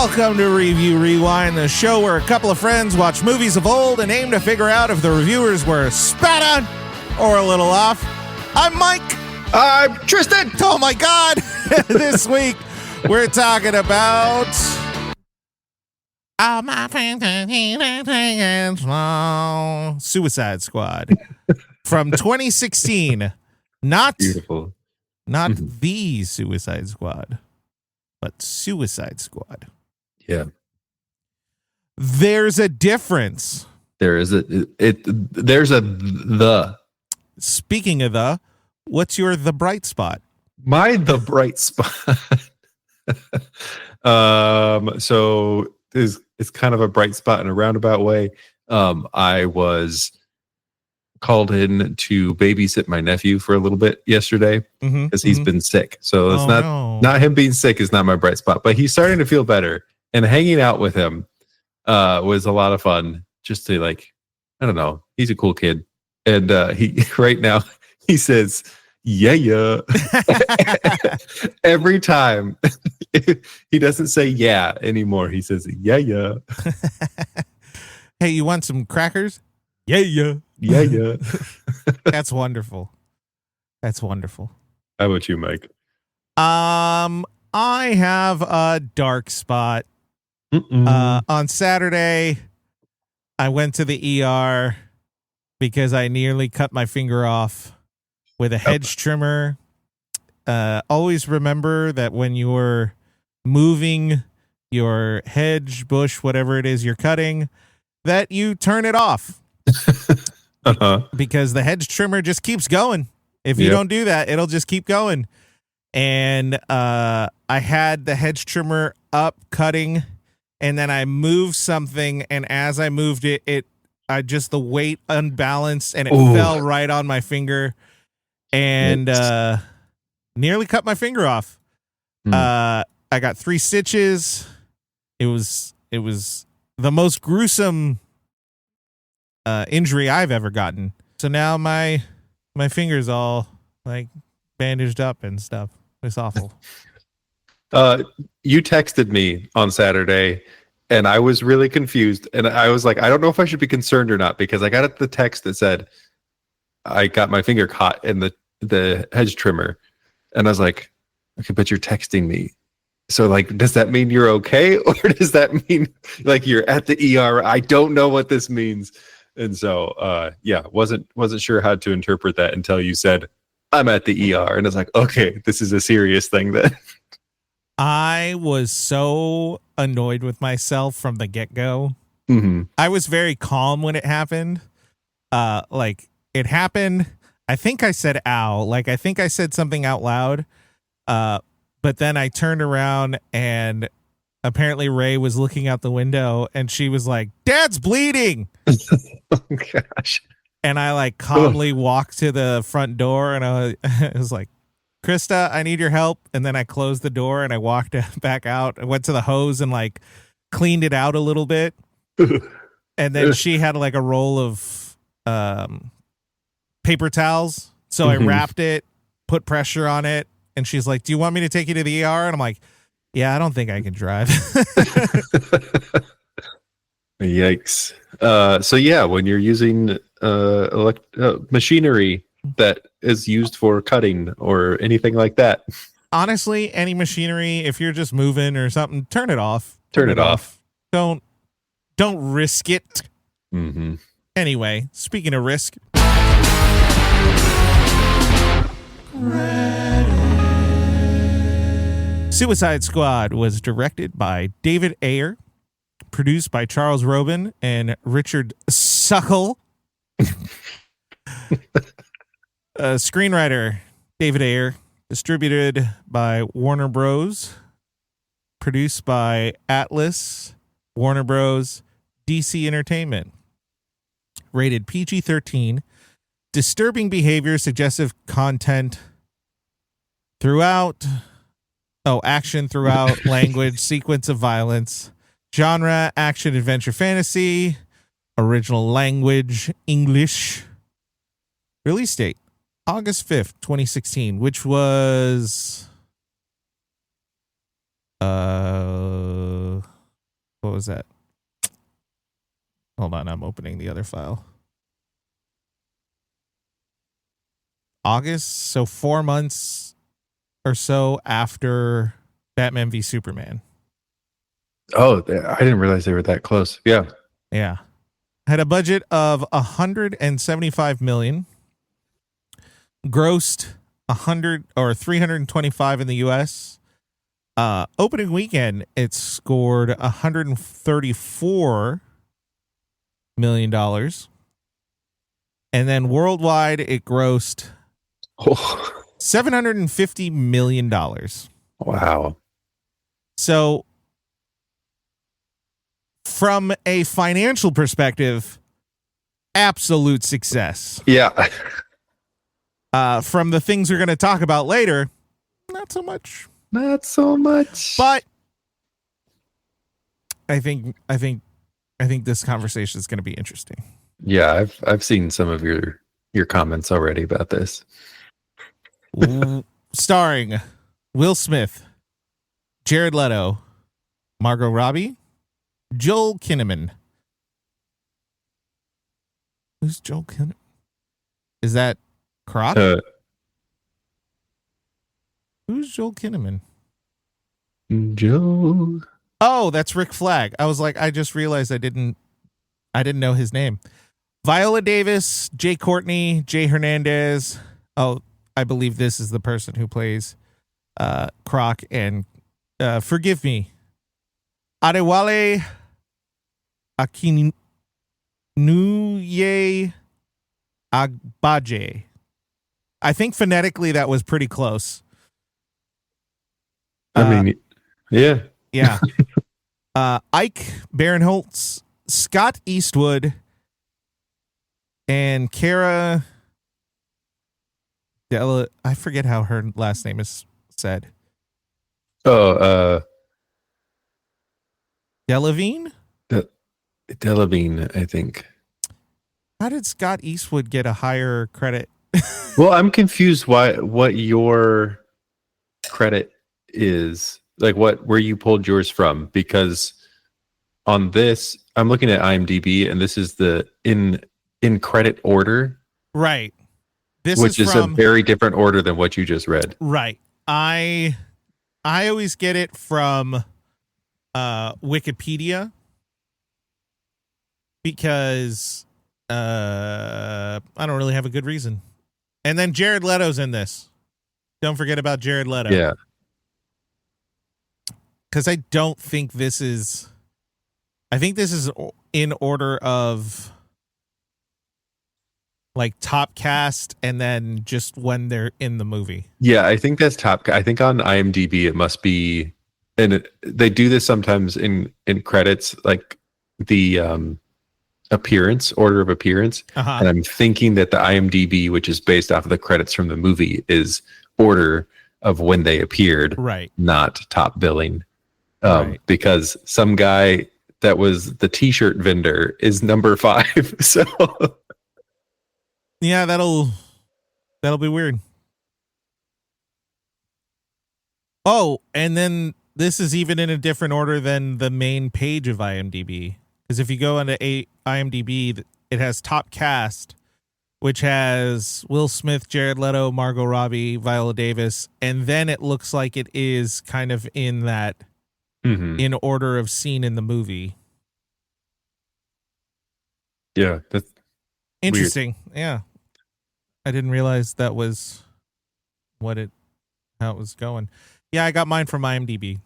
Welcome to Review Rewind, the show where a couple of friends watch movies of old and aim to figure out if the reviewers were spot on or a little off. I'm Mike. I'm Tristan. Oh my God. This week we're talking about All My Friends Suicide Squad from 2016. Not beautiful. Not the Suicide Squad, but Suicide Squad. Yeah. There's a difference. There's a the. Speaking of what's your the bright spot? The bright spot. So it's kind of a bright spot in a roundabout way. I was called in to babysit my nephew for a little bit yesterday because he's been sick. So it's not him being sick is not my bright spot, but he's starting to feel better, and hanging out with him was a lot of fun. Just to I don't know, he's a cool kid, and he right now he says yeah every time. He doesn't say yeah anymore. He says yeah. Hey, you want some crackers? Yeah. That's wonderful. That's wonderful. How about you, Mike? I have a dark spot. On Saturday, I went to the ER because I nearly cut my finger off with a hedge trimmer. Always remember that when you're moving your hedge, bush, whatever it is you're cutting, that you turn it off. Because the hedge trimmer just keeps going. If you don't do that, it'll just keep going. And I had the hedge trimmer up cutting, and then I moved something, and as I moved it, the weight unbalanced, and it fell right on my finger, and nearly cut my finger off. I got 3 stitches. It was the most gruesome injury I've ever gotten. So now my finger's all bandaged up and stuff. It's awful. You texted me on Saturday, and I was really confused, and I was like, I don't know if I should be concerned or not, because I got the text that said I got my finger caught in the hedge trimmer, and I was like, okay, but you're texting me, so does that mean you're okay, or does that mean you're at the ER? I don't know what this means. And so, wasn't sure how to interpret that until you said, I'm at the ER. And it's like, okay, this is a serious thing then. I was so annoyed with myself from the get-go. I was very calm when it happened. It happened. I think I said, ow. I think I said something out loud. But then I turned around, and apparently Ray was looking out the window, and she was like, Dad's bleeding. Oh, gosh. And I calmly walked to the front door, and I was like, Krista, I need your help. And then I closed the door, and I walked back out. I went to the hose and cleaned it out a little bit. And then she had a roll of paper towels. So I wrapped it, put pressure on it. And she's like, do you want me to take you to the ER? And I'm like, yeah, I don't think I can drive. Yikes. So yeah, when you're using machinery that is used for cutting or anything like that, honestly, any machinery, if you're just moving or something, turn it off. Turn it off. Don't risk it. Anyway, speaking of risk, Suicide Squad was directed by David Ayer, produced by Charles Roven and Richard Suckle. Screenwriter David Ayer, distributed by Warner Bros., produced by Atlas, Warner Bros., DC Entertainment. Rated PG-13. Disturbing behavior, suggestive content throughout. Action throughout, language, sequence of violence. Genre, action, adventure, fantasy. Original language, English. Release date, August 5th, 2016, which was What was that? Hold on, I'm opening the other file. August, so 4 months or so after Batman v Superman. Oh, I didn't realize they were that close. Yeah. Yeah. Had a budget of $175 million. Grossed 100 or 325 in the US. Opening weekend, it scored $134 million. And then worldwide, it grossed $750 million. Wow. So from a financial perspective, absolute success. Yeah. From the things we're going to talk about later, not so much. Not so much. But I think this conversation is going to be interesting. Yeah, I've seen some of your comments already about this. Starring Will Smith, Jared Leto, Margot Robbie, Joel Kinnaman. Who's Joel Kinnaman? Is that Croc? Who's Joel Kinnaman? Joel. Oh, that's Rick Flag. I was like, I just realized I didn't know his name. Viola Davis, Jay Courtney, Jay Hernandez. Oh, I believe this is the person who plays Croc, and forgive me, Adewale Akinnuoye-Agbaje. I think phonetically that was pretty close. I mean, yeah. Yeah. Ike Barinholtz, Scott Eastwood, and Cara I forget how her last name is said. Oh, Delevingne? Delevingne, I think. How did Scott Eastwood get a higher credit? Well, I'm confused what your credit is, like where you pulled yours from, because on this I'm looking at IMDb and this is the in credit order, right? Which is a very different order than what you just read. Right. I always get it from Wikipedia because I don't really have a good reason. And then Jared Leto's in this. Don't forget about Jared Leto. Yeah. Because I don't think this is... I think this is in order of like top cast and then just when they're in the movie. Yeah, I think that's top. I think on IMDb it must be... And they do this sometimes in credits, like the order of appearance. Uh-huh. And I'm thinking that the IMDb, which is based off of the credits from the movie, is order of when they appeared, right? Not top billing. Right. Because some guy that was the t-shirt vendor is number 5. So yeah, that'll be weird. Oh, and then this is even in a different order than the main page of IMDb. Because if you go into IMDb, it has top cast, which has Will Smith, Jared Leto, Margot Robbie, Viola Davis, and then it looks like it is kind of in that in order of scene in the movie. Yeah, that's interesting. Weird. Yeah, I didn't realize that was how it was going. Yeah, I got mine from IMDb,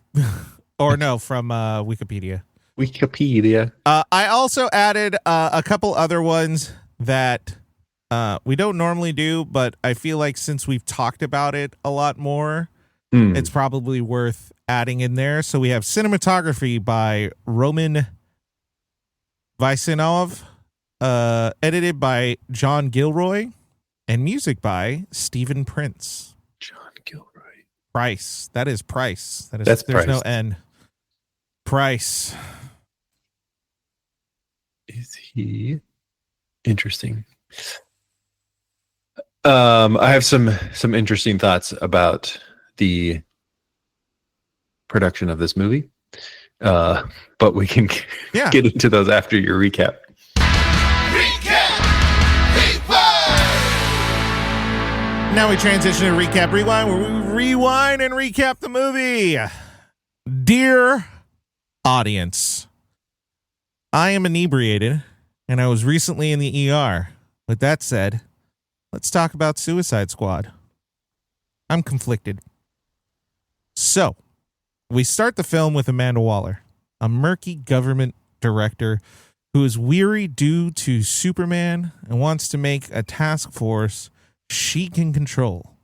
or no, from Wikipedia. I also added a couple other ones that we don't normally do, but I feel like since we've talked about it a lot more, it's probably worth adding in there. So we have cinematography by Roman Vasyanov, edited by John Gilroy, and music by Stephen Prince. John Gilroy. Price. That is Price. That's there's Price. No N. Price. Is he interesting? I have some interesting thoughts about the production of this movie. But we can get into those after your recap. Now we transition to Recap Rewind, where we rewind and recap the movie. Dear audience, I am inebriated, and I was recently in the ER. With that said, let's talk about Suicide Squad. I'm conflicted. So, we start the film with Amanda Waller, a murky government director who is weary due to Superman and wants to make a task force she can control.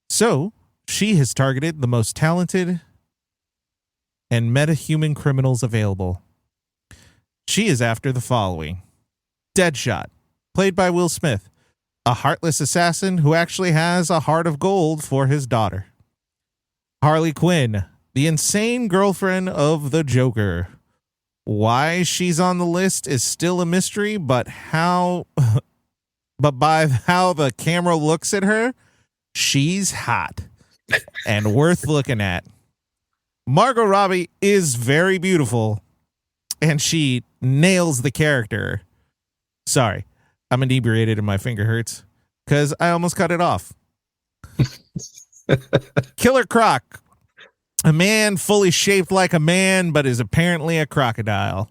So, she has targeted the most talented and metahuman criminals available. She is after the following: Deadshot, played by Will Smith, a heartless assassin who actually has a heart of gold for his daughter. Harley Quinn, the insane girlfriend of the Joker. Why she's on the list is still a mystery, but by how the camera looks at her, she's hot and worth looking at. Margot Robbie is very beautiful, and she nails the character. Sorry, I'm inebriated and my finger hurts because I almost cut it off. Killer Croc, a man fully shaped like a man but is apparently a crocodile.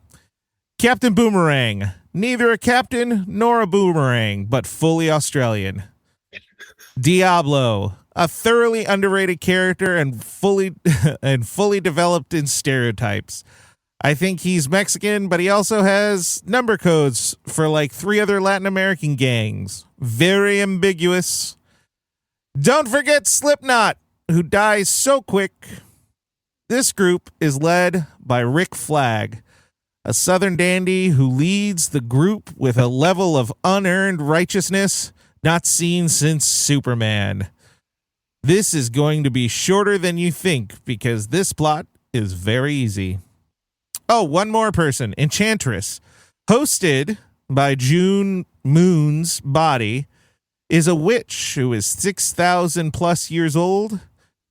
Captain Boomerang, neither a captain nor a boomerang, but fully Australian. Diablo, a thoroughly underrated character and fully developed in stereotypes. I think he's Mexican, but he also has number codes for like 3 other Latin American gangs. Very ambiguous. Don't forget Slipknot, who dies so quick. This group is led by Rick Flag, a Southern dandy who leads the group with a level of unearned righteousness not seen since Superman. This is going to be shorter than you think because this plot is very easy. Oh, one more person, Enchantress, hosted by June Moon's Body, is a witch who is 6,000 plus years old,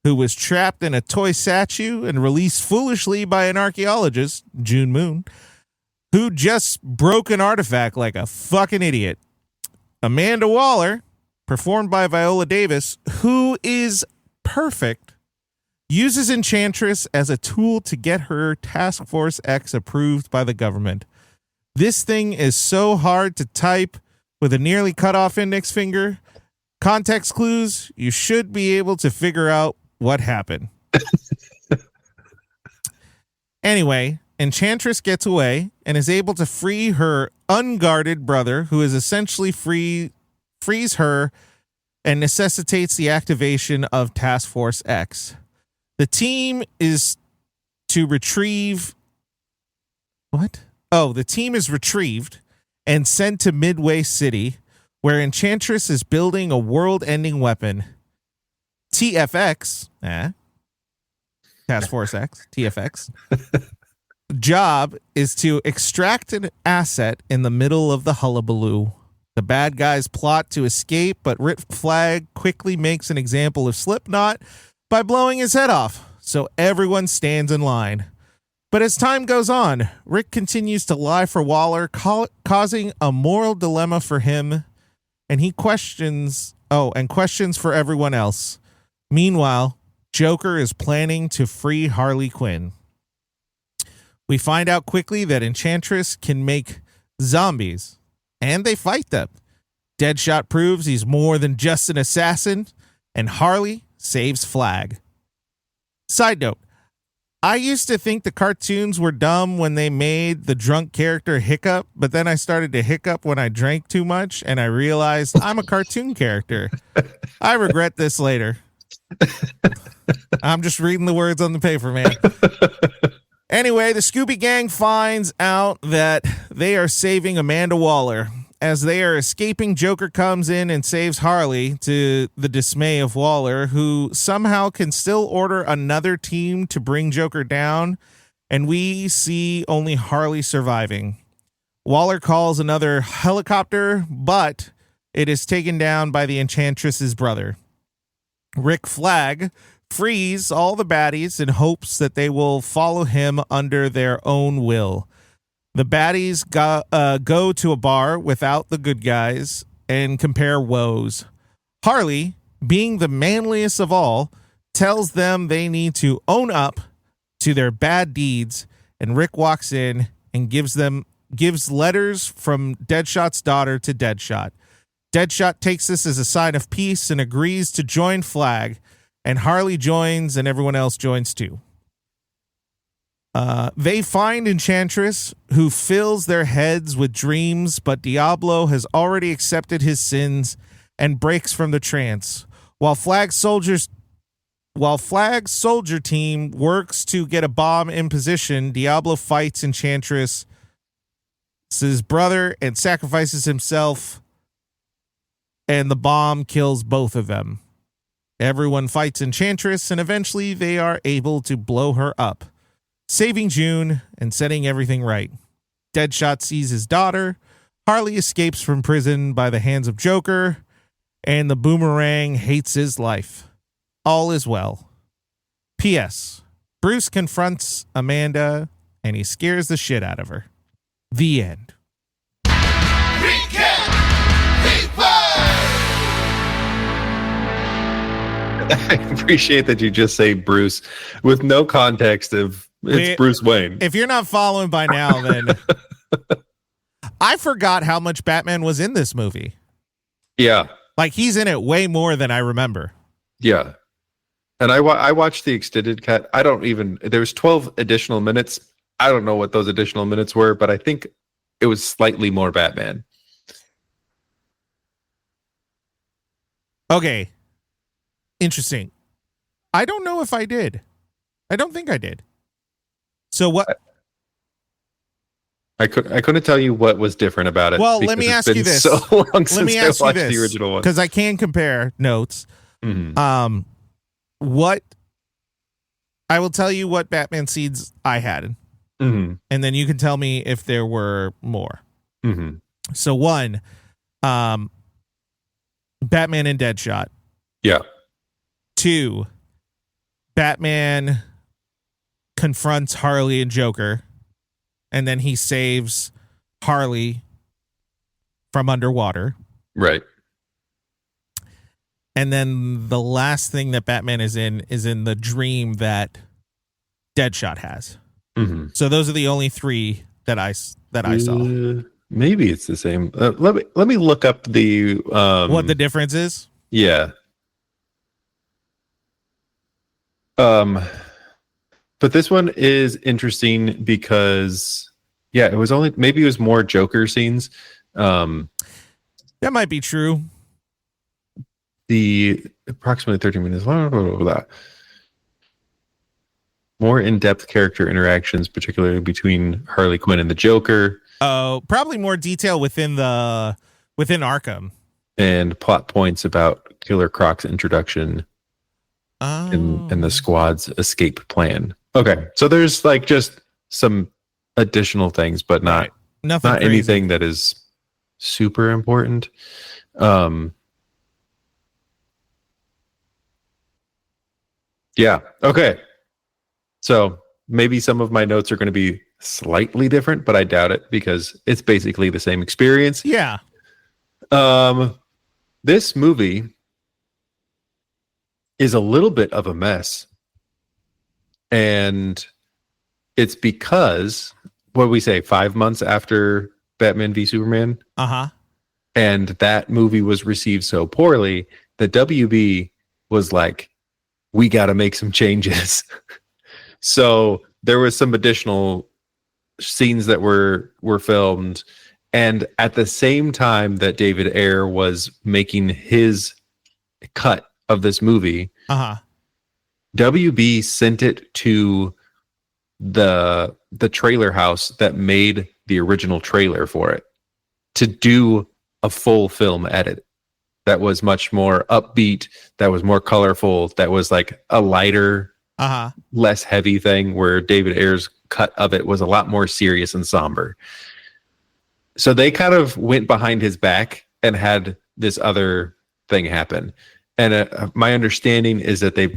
who was trapped in a toy statue and released foolishly by an archaeologist, June Moon, who just broke an artifact like a fucking idiot. Amanda Waller, performed by Viola Davis, who is perfect, uses Enchantress as a tool to get her Task Force X approved by the government. This thing is so hard to type with a nearly cut off index finger. Context clues, you should be able to figure out what happened. Anyway, Enchantress gets away and is able to free her unguarded brother, who is essentially frees her and necessitates the activation of Task Force X. The team is to retrieve... What? Oh, the team is retrieved and sent to Midway City, where Enchantress is building a world-ending weapon. TFX, Task Force X, TFX, job is to extract an asset in the middle of the hullabaloo. The bad guys plot to escape, but Rick Flag quickly makes an example of Slipknot by blowing his head off, so everyone stands in line. But as time goes on, Rick continues to lie for Waller, causing a moral dilemma for him, and he questions for everyone else. Meanwhile, Joker is planning to free Harley Quinn. We find out quickly that Enchantress can make zombies, and they fight them. Deadshot proves he's more than just an assassin, and Harley saves Flag. Side note, I used to think the cartoons were dumb when they made the drunk character hiccup, but then I started to hiccup when I drank too much, and I realized I'm a cartoon character. I regret this later. I'm just reading the words on the paper, man. Anyway, the Scooby Gang finds out that they are saving Amanda Waller. As they are escaping, Joker comes in and saves Harley, to the dismay of Waller, who somehow can still order another team to bring Joker down, and we see only Harley surviving. Waller calls another helicopter, but it is taken down by the Enchantress's brother. Rick Flag frees all the baddies in hopes that they will follow him under their own will. The baddies go to a bar without the good guys and compare woes. Harley, being the manliest of all, tells them they need to own up to their bad deeds, and Rick walks in and gives letters from Deadshot's daughter to Deadshot. Deadshot takes this as a sign of peace and agrees to join Flag, and Harley joins and everyone else joins too. They find Enchantress, who fills their heads with dreams, but Diablo has already accepted his sins and breaks from the trance. While Flag's soldier team works to get a bomb in position, Diablo fights Enchantress, his brother, and sacrifices himself, and the bomb kills both of them. Everyone fights Enchantress, and eventually they are able to blow her up, saving June and setting everything right. Deadshot sees his daughter. Harley escapes from prison by the hands of Joker, and the Boomerang hates his life. All is well. P.S. Bruce confronts Amanda, and he scares the shit out of her. The end. I appreciate that you just say Bruce with no context of it's Bruce Wayne. If you're not following by now, then I forgot how much Batman was in this movie. Yeah. Like, he's in it way more than I remember. Yeah. And I watched the extended cut. There's 12 additional minutes. I don't know what those additional minutes were, but I think it was slightly more Batman. Okay. Interesting. I don't know if I did. I don't think I did. So what? I couldn't tell you what was different about it. Well, let me ask you this. So long since I watched the original one, because I can compare notes. Mm-hmm. What I will tell you what Batman scenes I had, mm-hmm. and then you can tell me if there were more. Mm-hmm. So one, Batman and Deadshot. Yeah. 2, Batman confronts Harley and Joker, and then he saves Harley from underwater. Right. And then the last thing that Batman is in the dream that Deadshot has. Mm-hmm. So those are the only 3 that I saw. Maybe it's the same. Let me look up the what the difference is. Yeah. But this one is interesting because, it was more Joker scenes. That might be true. The approximately 13 minutes, more in-depth character interactions, particularly between Harley Quinn and the Joker. Oh, probably more detail within Arkham, and plot points about Killer Croc's introduction. And the squad's escape plan. Okay, so there's like just some additional things, but not anything that is super important. Yeah. Okay. So maybe some of my notes are going to be slightly different, but I doubt it because it's basically the same experience. Yeah. This movie is a little bit of a mess. And it's because, what do we say, 5 months after Batman v Superman? Uh-huh. And that movie was received so poorly that WB was like, we got to make some changes. So there was some additional scenes that were filmed. And at the same time that David Ayer was making his cut of this movie, WB sent it to the trailer house that made the original trailer for it to do a full film edit that was much more upbeat, that was more colorful, that was like a lighter, less heavy thing, where David Ayer's cut of it was a lot more serious and somber. So they kind of went behind his back and had this other thing happen. And my understanding is that they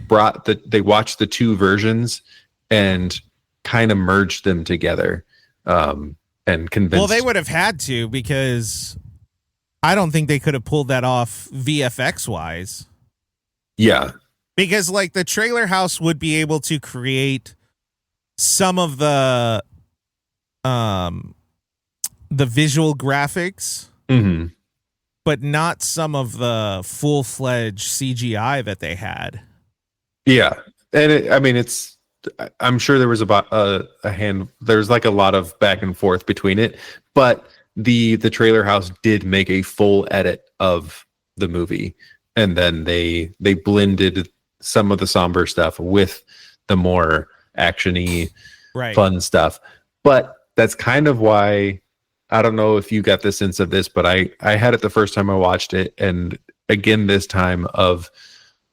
watched the two versions and kind of merged them together, and convinced. Well, they would have had to, because I don't think they could have pulled that off VFX wise. Yeah. Because like the trailer house would be able to create some of the visual graphics, Mm-hmm. but not some of the full-fledged CGI that they had. Yeah. And I'm sure there was about there's like a lot of back and forth between it, but the trailer house did make a full edit of the movie, and then they blended some of the somber stuff with the more actiony, fun stuff. But that's kind of why, I don't know if you got the sense of this, but I had it the first time I watched it, and again this time, of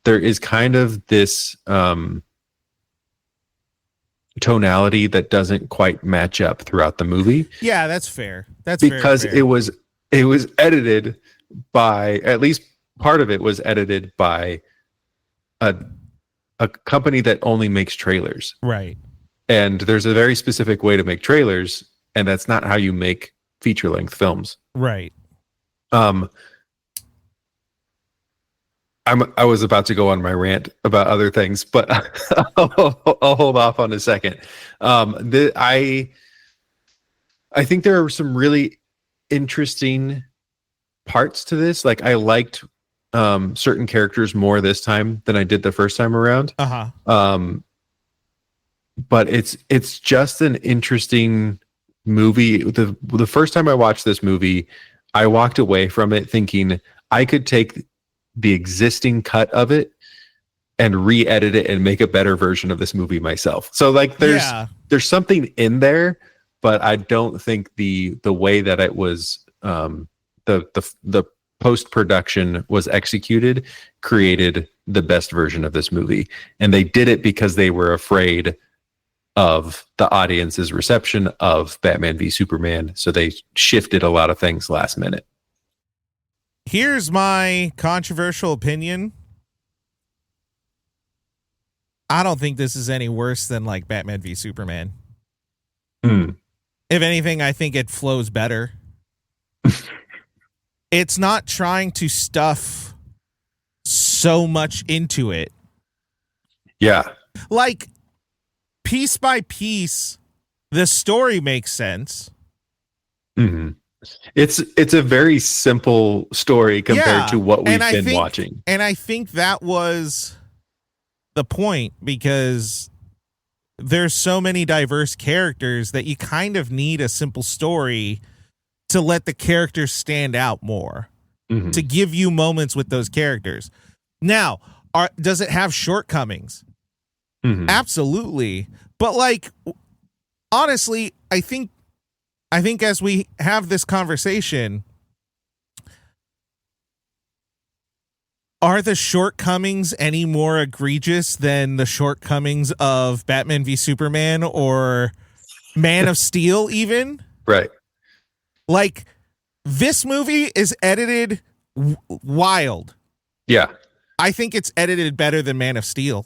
there is kind of this tonality that doesn't quite match up throughout the movie. Yeah, that's fair. That's because very fair. it was edited by, at least part of it was edited by a company that only makes trailers. Right. And there's a very specific way to make trailers, and that's not how you make feature-length films. Right. I was about to go on my rant about other things, but I'll hold off on a second. I think there are some really interesting parts to this. Like, I liked certain characters more this time than I did the first time around. But it's just an interesting movie. The first time I watched this movie, I walked away from it thinking I could take the existing cut of it and re-edit it and make a better version of this movie myself. So like there's something in there, but I don't think the way that it was the post-production was executed created the best version of this movie. And they did it because they were afraid of the audience's reception of Batman v Superman. So they shifted a lot of things last minute. Here's my controversial opinion. I don't think this is any worse than like Batman v Superman. If anything, I think it flows better. It's not trying to stuff so much into it. Yeah. Like, piece by piece, the story makes sense. Mm-hmm. It's a very simple story compared to what we've been watching. And I think that was the point, because there's so many diverse characters that you kind of need a simple story to let the characters stand out more, to give you moments with those characters. Now, does it have shortcomings? Absolutely. But like, honestly, I think as we have this conversation, are the shortcomings any more egregious than the shortcomings of Batman v Superman or Man of Steel even? Right. Like, this movie is edited wild. Yeah. I think it's edited better than Man of Steel.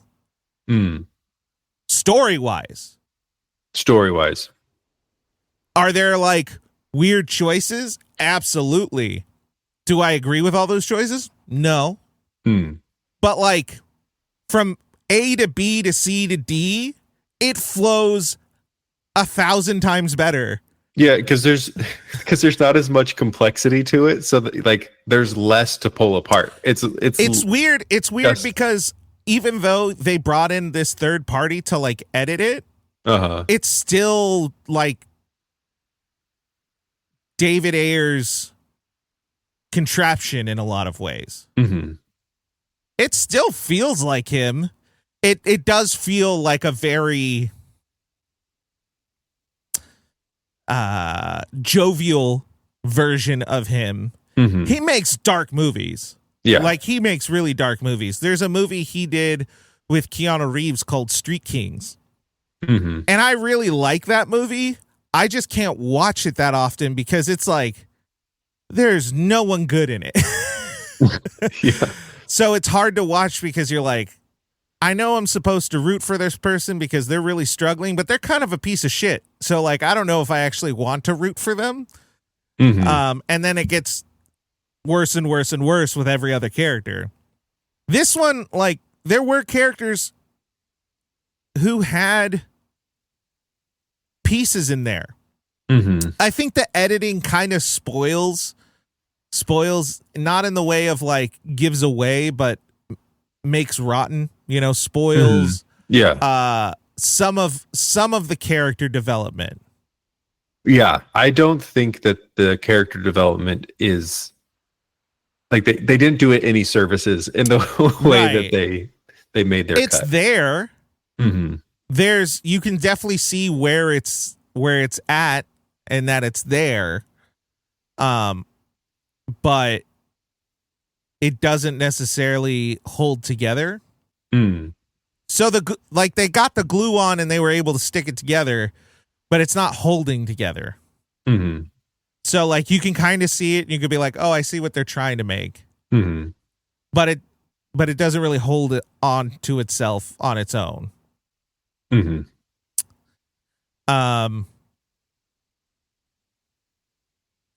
Story-wise. Are there like weird choices? Absolutely. Do I agree with all those choices? No. But like, from A to B to C to D, it flows 1,000 times better. Yeah, because there's not as much complexity to it, so that, like, there's less to pull apart. It's weird. It's weird because even though they brought in this third party to like edit it, it's still like David Ayer's contraption in a lot of ways. It still feels like him. It does feel like a very jovial version of him. He makes dark movies. Yeah. Like, he makes really dark movies. There's a movie he did with Keanu Reeves called Street Kings. And I really like that movie. I just can't watch it that often because it's like, there's no one good in it. So it's hard to watch because you're like, I know I'm supposed to root for this person because they're really struggling, but they're kind of a piece of shit. So like, I don't know if I actually want to root for them. Mm-hmm. And then it gets worse and worse and worse with every other character. This one, like, there were characters who had pieces in there. Mm-hmm. I think the editing kind of spoils, not in the way of like gives away, but makes rotten, spoils. Yeah. Some of the character development. Yeah. I don't think that the character development is like they didn't do it any services in the way that they made their it's cut. There. Mm-hmm. You can definitely see where it's at and that it's there. But it doesn't necessarily hold together. Mm. So they got the glue on and they were able to stick it together, but it's not holding together. Mm-hmm. So like you can kind of see it and you could be like, oh, I see what they're trying to make. Mm-hmm. But it doesn't really hold it on to itself on its own. Mm-hmm.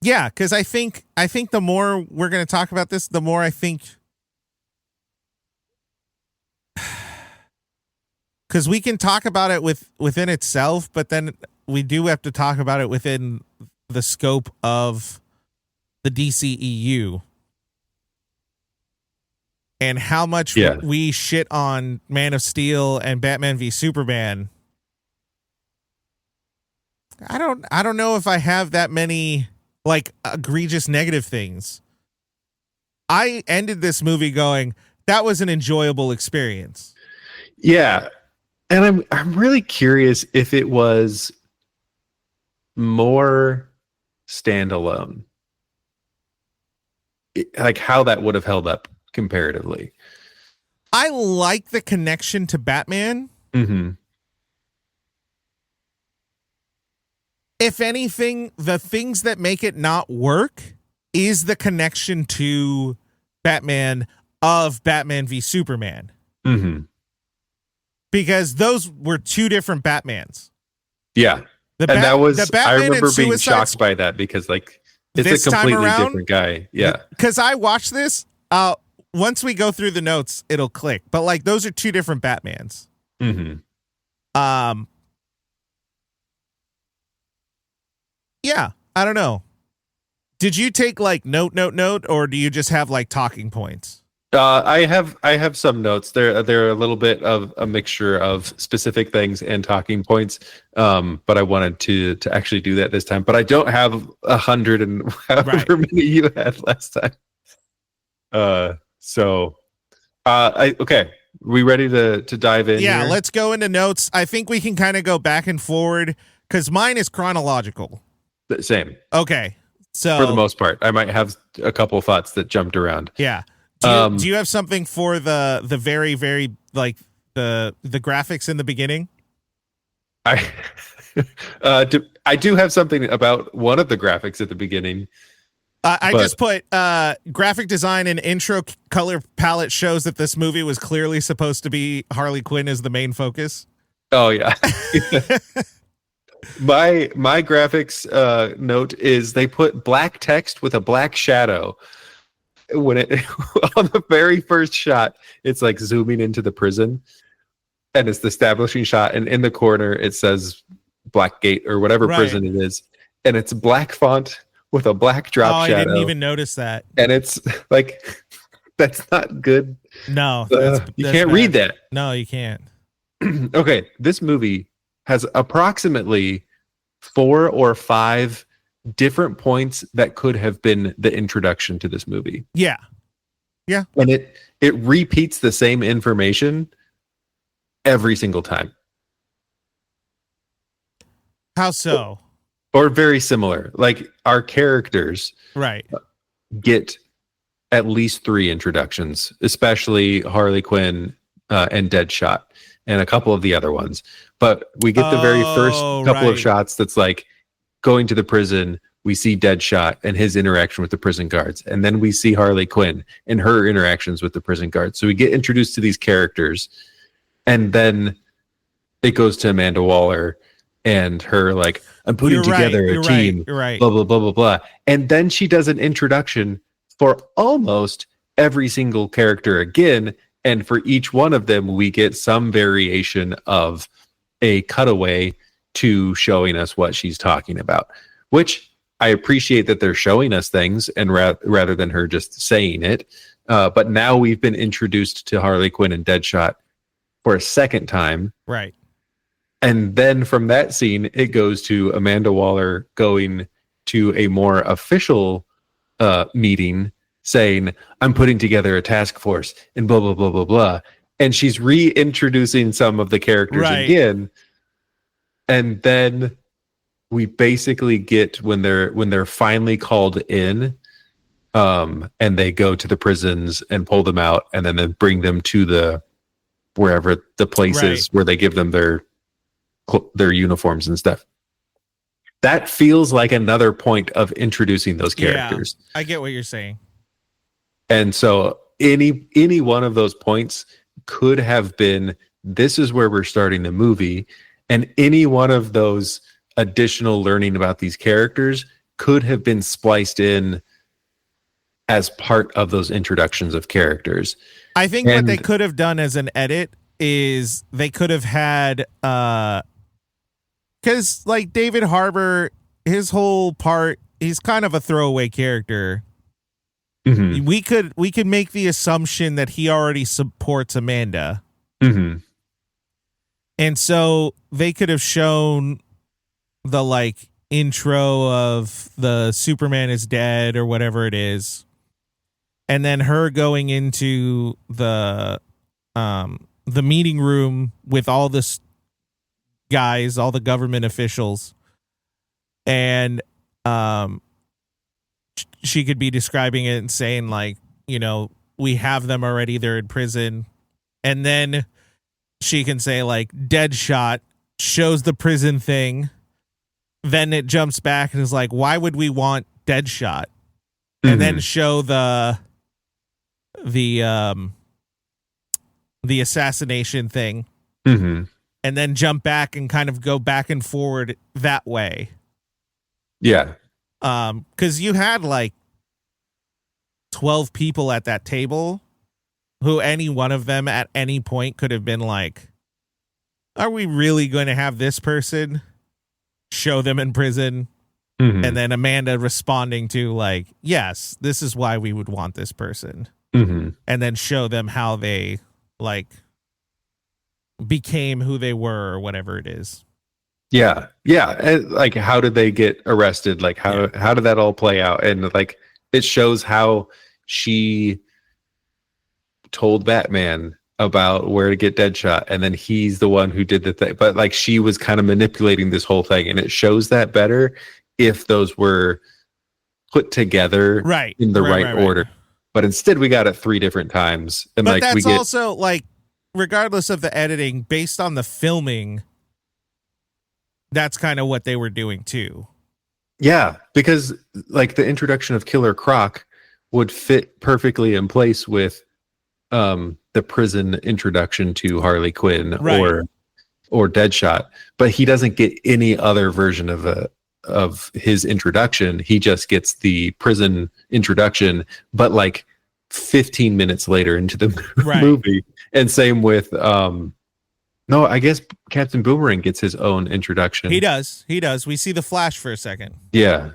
Yeah, because I think the more we're going to talk about this, the more I think, because we can talk about it within itself, but then we do have to talk about it within the scope of the DCEU and how much we shit on Man of Steel and Batman v Superman. I don't know if I have that many like egregious negative things. I ended this movie going, that was an enjoyable experience. Yeah. And I'm really curious if it was more standalone. Like how that would have held up comparatively. I like the connection to Batman. Mm-hmm. If anything, the things that make it not work is the connection to Batman of Batman v Superman. Mm-hmm. Because those were two different Batmans. Yeah. I remember being shocked by that because like it's a completely different guy. Yeah. Because I watched this, once we go through the notes, it'll click. But like those are two different Batmans. Mm-hmm. Yeah, I don't know. Did you take like note, or do you just have like talking points? I have some notes. They're a little bit of a mixture of specific things and talking points. But I wanted to actually do that this time. But I don't have 100 and however many you had last time. Okay. We ready to dive in? Yeah, here? let's go into notes. I think we can kind of go back and forward because mine is chronological. Same. Okay. So for the most part, I might have a couple thoughts that jumped around. Yeah. Do you have something for the very, very like the graphics in the beginning? I do have something about one of the graphics at the beginning. I just put graphic design and intro color palette shows that this movie was clearly supposed to be Harley Quinn as the main focus. Oh yeah. My graphics note is they put black text with a black shadow. When it on the very first shot, it's like zooming into the prison, and it's the establishing shot, and in the corner it says Blackgate or whatever prison it is, and it's black font with a black drop shadow. I didn't even notice that. And it's like that's not good. No, you can't read that. No, you can't. Okay, this movie has approximately 4 or 5 different points that could have been the introduction to this movie. Yeah. And it repeats the same information every single time. How so? Or very similar. Like our characters get at least 3 introductions, especially Harley Quinn and Deadshot and a couple of the other ones. But we get the very first couple of shots that's like going to the prison, we see Deadshot and his interaction with the prison guards, and then we see Harley Quinn and her interactions with the prison guards. So we get introduced to these characters, and then it goes to Amanda Waller and her like, I'm putting together a team, blah, blah, blah, blah, blah. And then she does an introduction for almost every single character again. And for each one of them, we get some variation of a cutaway to showing us what she's talking about, which I appreciate that they're showing us things and rather than her just saying it. But now we've been introduced to Harley Quinn and Deadshot for a second time. Right. And then from that scene, it goes to Amanda Waller going to a more official meeting saying, I'm putting together a task force and blah, blah, blah, blah, blah. And she's reintroducing some of the characters again. And then we basically get when they're finally called in and they go to the prisons and pull them out and then they bring them to the wherever the places where they give them their uniforms and stuff. That feels like another point of introducing those characters. Yeah, I get what you're saying. And so any one of those points could have been, this is where we're starting the movie. And any one of those additional learning about these characters could have been spliced in as part of those introductions of characters. I think what they could have done as an edit is they could have had, because like David Harbour, his whole part, he's kind of a throwaway character. Mm-hmm. We could make the assumption that he already supports Amanda. Mm-hmm. And so they could have shown the like intro of the Superman is dead or whatever it is. And then her going into the meeting room with all this guys, all the government officials. And she could be describing it and saying like, you know, we have them already, they're in prison. And then she can say like Deadshot shows the prison thing. Then it jumps back and is like, why would we want Deadshot? Mm-hmm. And then show the assassination thing. Mm-hmm. And then jump back and kind of go back and forward that way. Yeah. Because you had like 12 people at that table who any one of them at any point could have been like, are we really going to have this person show them in prison? Mm-hmm. And then Amanda responding to like, yes, this is why we would want this person. Mm-hmm. And then show them how they like became who they were or whatever it is. Yeah. Yeah. And like, how did they get arrested? Like how did that all play out? And like, it shows how she told Batman about where to get Deadshot. And then he's the one who did the thing, but like she was kind of manipulating this whole thing. And it shows that better if those were put together in the right order. But instead we got it 3 different times. And but like, that's also like, regardless of the editing, based on the filming, that's kind of what they were doing too. Yeah, because like the introduction of Killer Croc would fit perfectly in place with the prison introduction to Harley Quinn or Deadshot, but he doesn't get any other version of his introduction. He just gets the prison introduction, but like 15 minutes later into the movie. And same with no, I guess Captain Boomerang gets his own introduction. He does. We see the Flash for a second. Yeah,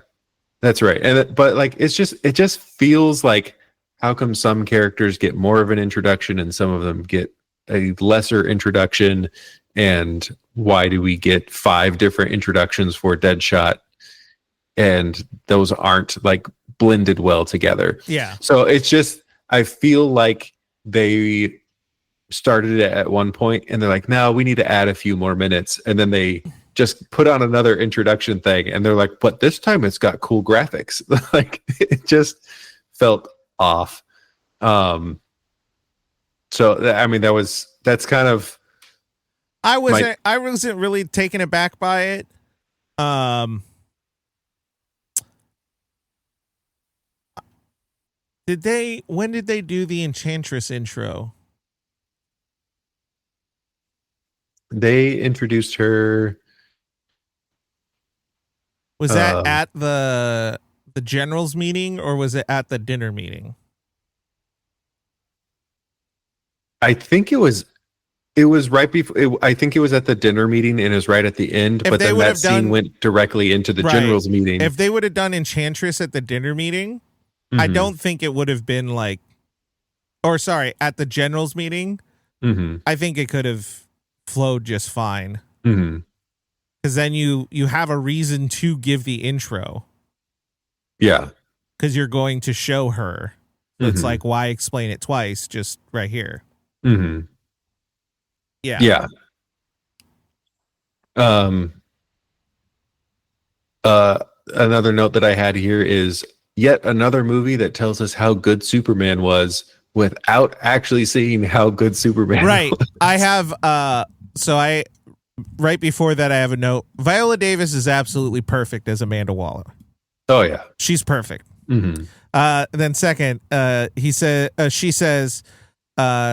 that's right. But like, it just feels like, how come some characters get more of an introduction and some of them get a lesser introduction? And why do we get 5 different introductions for Deadshot? And those aren't like blended well together. Yeah. So it's just, I feel like they started it at one point and they're like, no, we need to add a few more minutes. And then they just put on another introduction thing and they're like, but this time it's got cool graphics. Like it just felt off. So I mean, that's kind of, I wasn't really taken aback by it. When did they do the Enchantress intro? They introduced her. Was that at the general's meeting, or was it at the dinner meeting? I think it was right before. I think it was at the dinner meeting, and it was right at the end. But then that scene went directly into the general's meeting. If they would have done Enchantress at the dinner meeting, I don't think it would have been like, or sorry, at the general's meeting. I think it could have flowed just fine. Because then you have a reason to give the intro. Yeah. Because you're going to show her. It's like, why explain it twice just right here? Yeah. Yeah. Another note that I had here is yet another movie that tells us how good Superman was without actually seeing how good Superman was. I have right before that I have a note. Viola Davis is absolutely perfect as Amanda Waller. Oh yeah. She's perfect. Then second, she says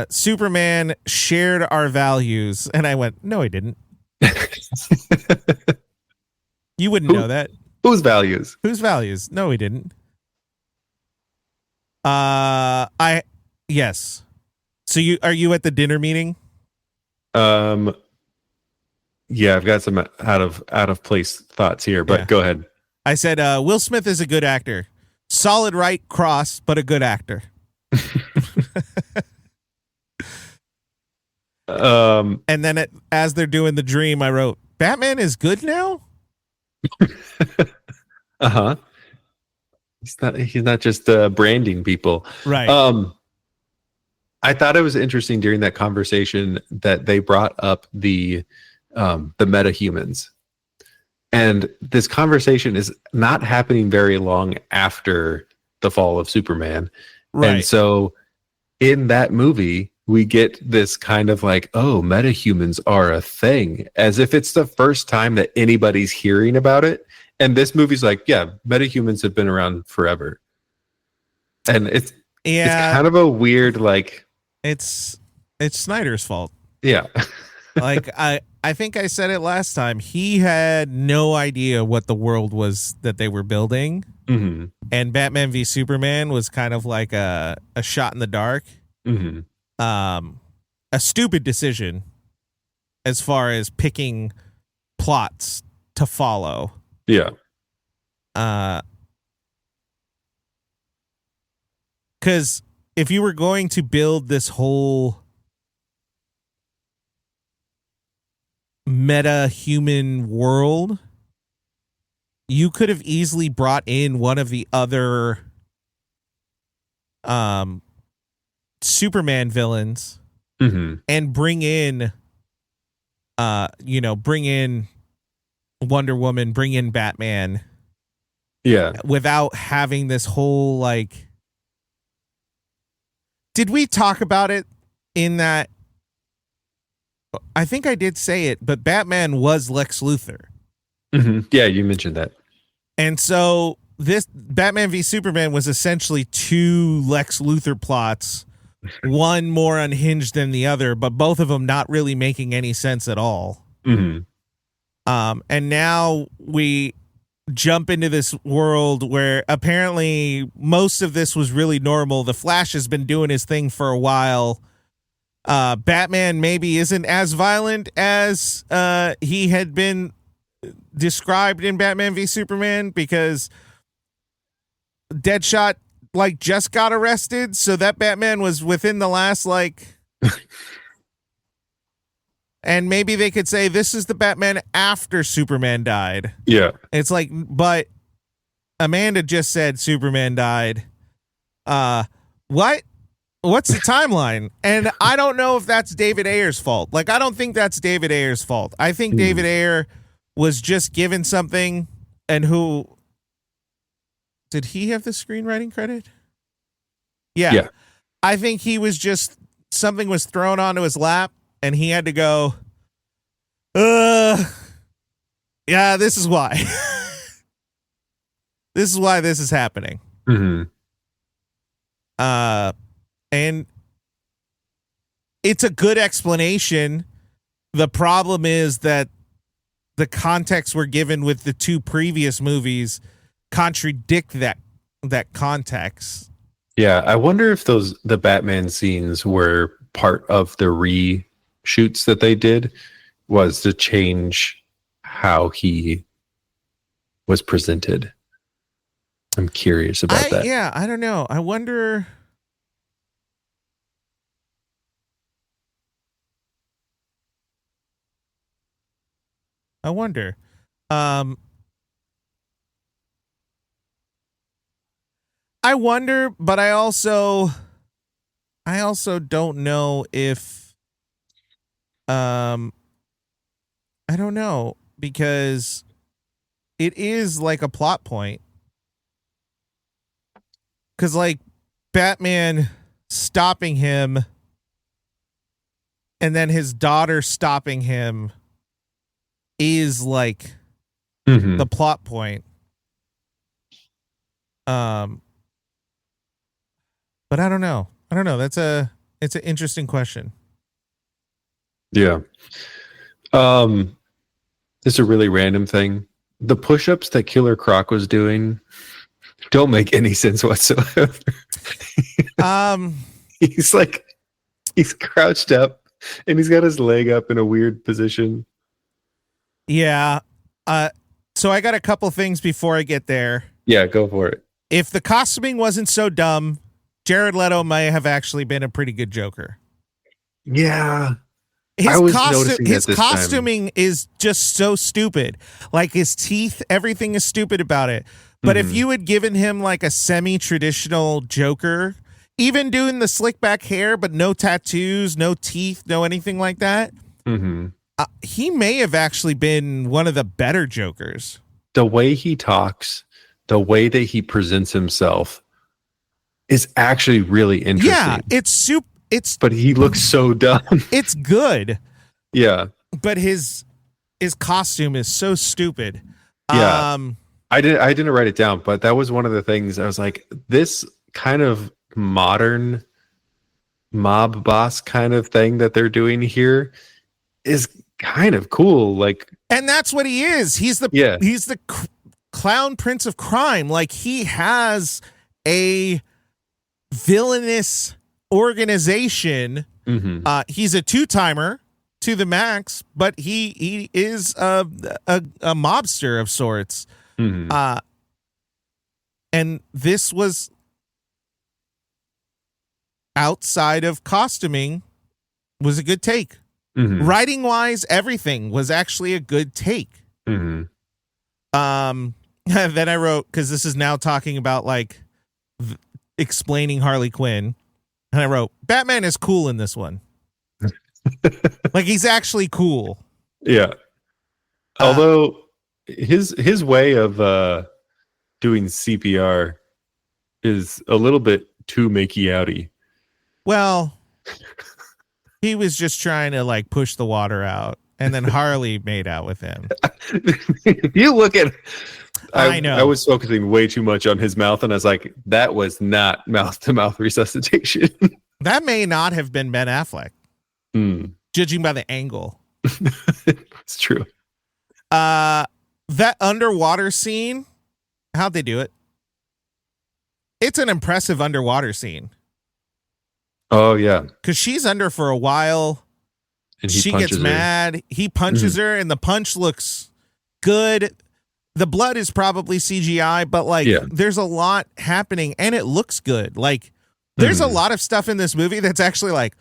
Superman shared our values, and I went, no, he didn't. You wouldn't know that. Whose values? Whose values? No, he didn't. Yes. So are you at the dinner meeting? Yeah, I've got some out of place thoughts here, but go ahead. I said Will Smith is a good actor. Solid right cross, but a good actor. And then as they're doing the dream, I wrote, Batman is good now? He's not just branding people. Right. I thought it was interesting during that conversation that they brought up the metahumans. And this conversation is not happening very long after the fall of Superman. Right. And so in that movie, we get this kind of like, oh, metahumans are a thing, as if it's the first time that anybody's hearing about it. And this movie's like, yeah, metahumans have been around forever. And it's kind of a weird, like, it's Snyder's fault. Yeah. Like I think I said it last time. He had no idea what the world was that they were building. And Batman v Superman was kind of like a shot in the dark. A stupid decision as far as picking plots to follow. Yeah. Because if you were going to build this whole meta-human world, you could have easily brought in one of the other Superman villains and bring in Wonder Woman, bring in Batman. Yeah. Without having this whole, like, did we talk about it in that? I think I did say it, but Batman was Lex Luthor. Yeah, you mentioned that. And so this Batman v Superman was essentially two Lex Luthor plots, one more unhinged than the other, but both of them not really making any sense at all. And now we jump into this world where apparently most of this was really normal. The Flash has been doing his thing for a while. Batman maybe isn't as violent as he had been described in Batman v Superman, because Deadshot like just got arrested, so that Batman was within the last and maybe they could say this is the Batman after Superman died. Yeah. It's like, but Amanda just said Superman died. What? What's the timeline? And I don't know if that's David Ayer's fault. Like, I don't think that's David Ayer's fault. I think David Ayer was just given something, and who did he have the screenwriting credit? Yeah. I think he was just, something was thrown onto his lap and he had to go, yeah, this is why. This is why this is happening. And it's a good explanation. The problem is that the context we're given with the two previous movies contradict that context. Yeah, I wonder if the Batman scenes were part of the reshoots that they did, was to change how he was presented. I'm curious about that. Yeah, I don't know. I wonder. I wonder, but I also don't know if I don't know, because it is like a plot point. Cuz like Batman stopping him and then his daughter stopping him is like the plot point. But I don't know. It's an interesting question. Yeah. It's a really random thing. The push-ups that Killer Croc was doing don't make any sense whatsoever. He's crouched up and he's got his leg up in a weird position. Yeah. So I got a couple things before I get there. Yeah, go for it. If the costuming wasn't so dumb, Jared Leto may have actually been a pretty good Joker. Yeah. His costuming is just so stupid. Like his teeth, everything is stupid about it. But if you had given him like a semi-traditional Joker, even doing the slick back hair, but no tattoos, no teeth, no anything like that, he may have actually been one of the better Jokers. The way he talks, the way that he presents himself is actually really interesting. Yeah, but he looks so dumb. It's good. Yeah. But his costume is so stupid. Yeah. I didn't write it down, but that was one of the things I was like, this kind of modern mob boss kind of thing that they're doing here is kind of cool. Like, and that's what he is. He's the clown prince of crime. Like, he has a villainous organization. He's a two-timer to the max, but he is a mobster of sorts. And this was outside of costuming was a good take. Writing wise, everything was actually a good take. Then I wrote, because this is now talking about like explaining Harley Quinn, and I wrote, Batman is cool in this one. Like, he's actually cool. Yeah. Although his way of doing CPR is a little bit too makey outy. Well, he was just trying to like push the water out, and then Harley made out with him. If you look at, I know I was focusing way too much on his mouth, and I was like, that was not mouth to mouth resuscitation. That may not have been Ben Affleck, judging by the angle. It's true. That underwater scene, how'd they do it? It's an impressive underwater scene. Oh, yeah. Because she's under for a while. And she gets mad. He punches her, and the punch looks good. The blood is probably CGI, but like there's a lot happening, and it looks good. Like, there's a lot of stuff in this movie that's actually like,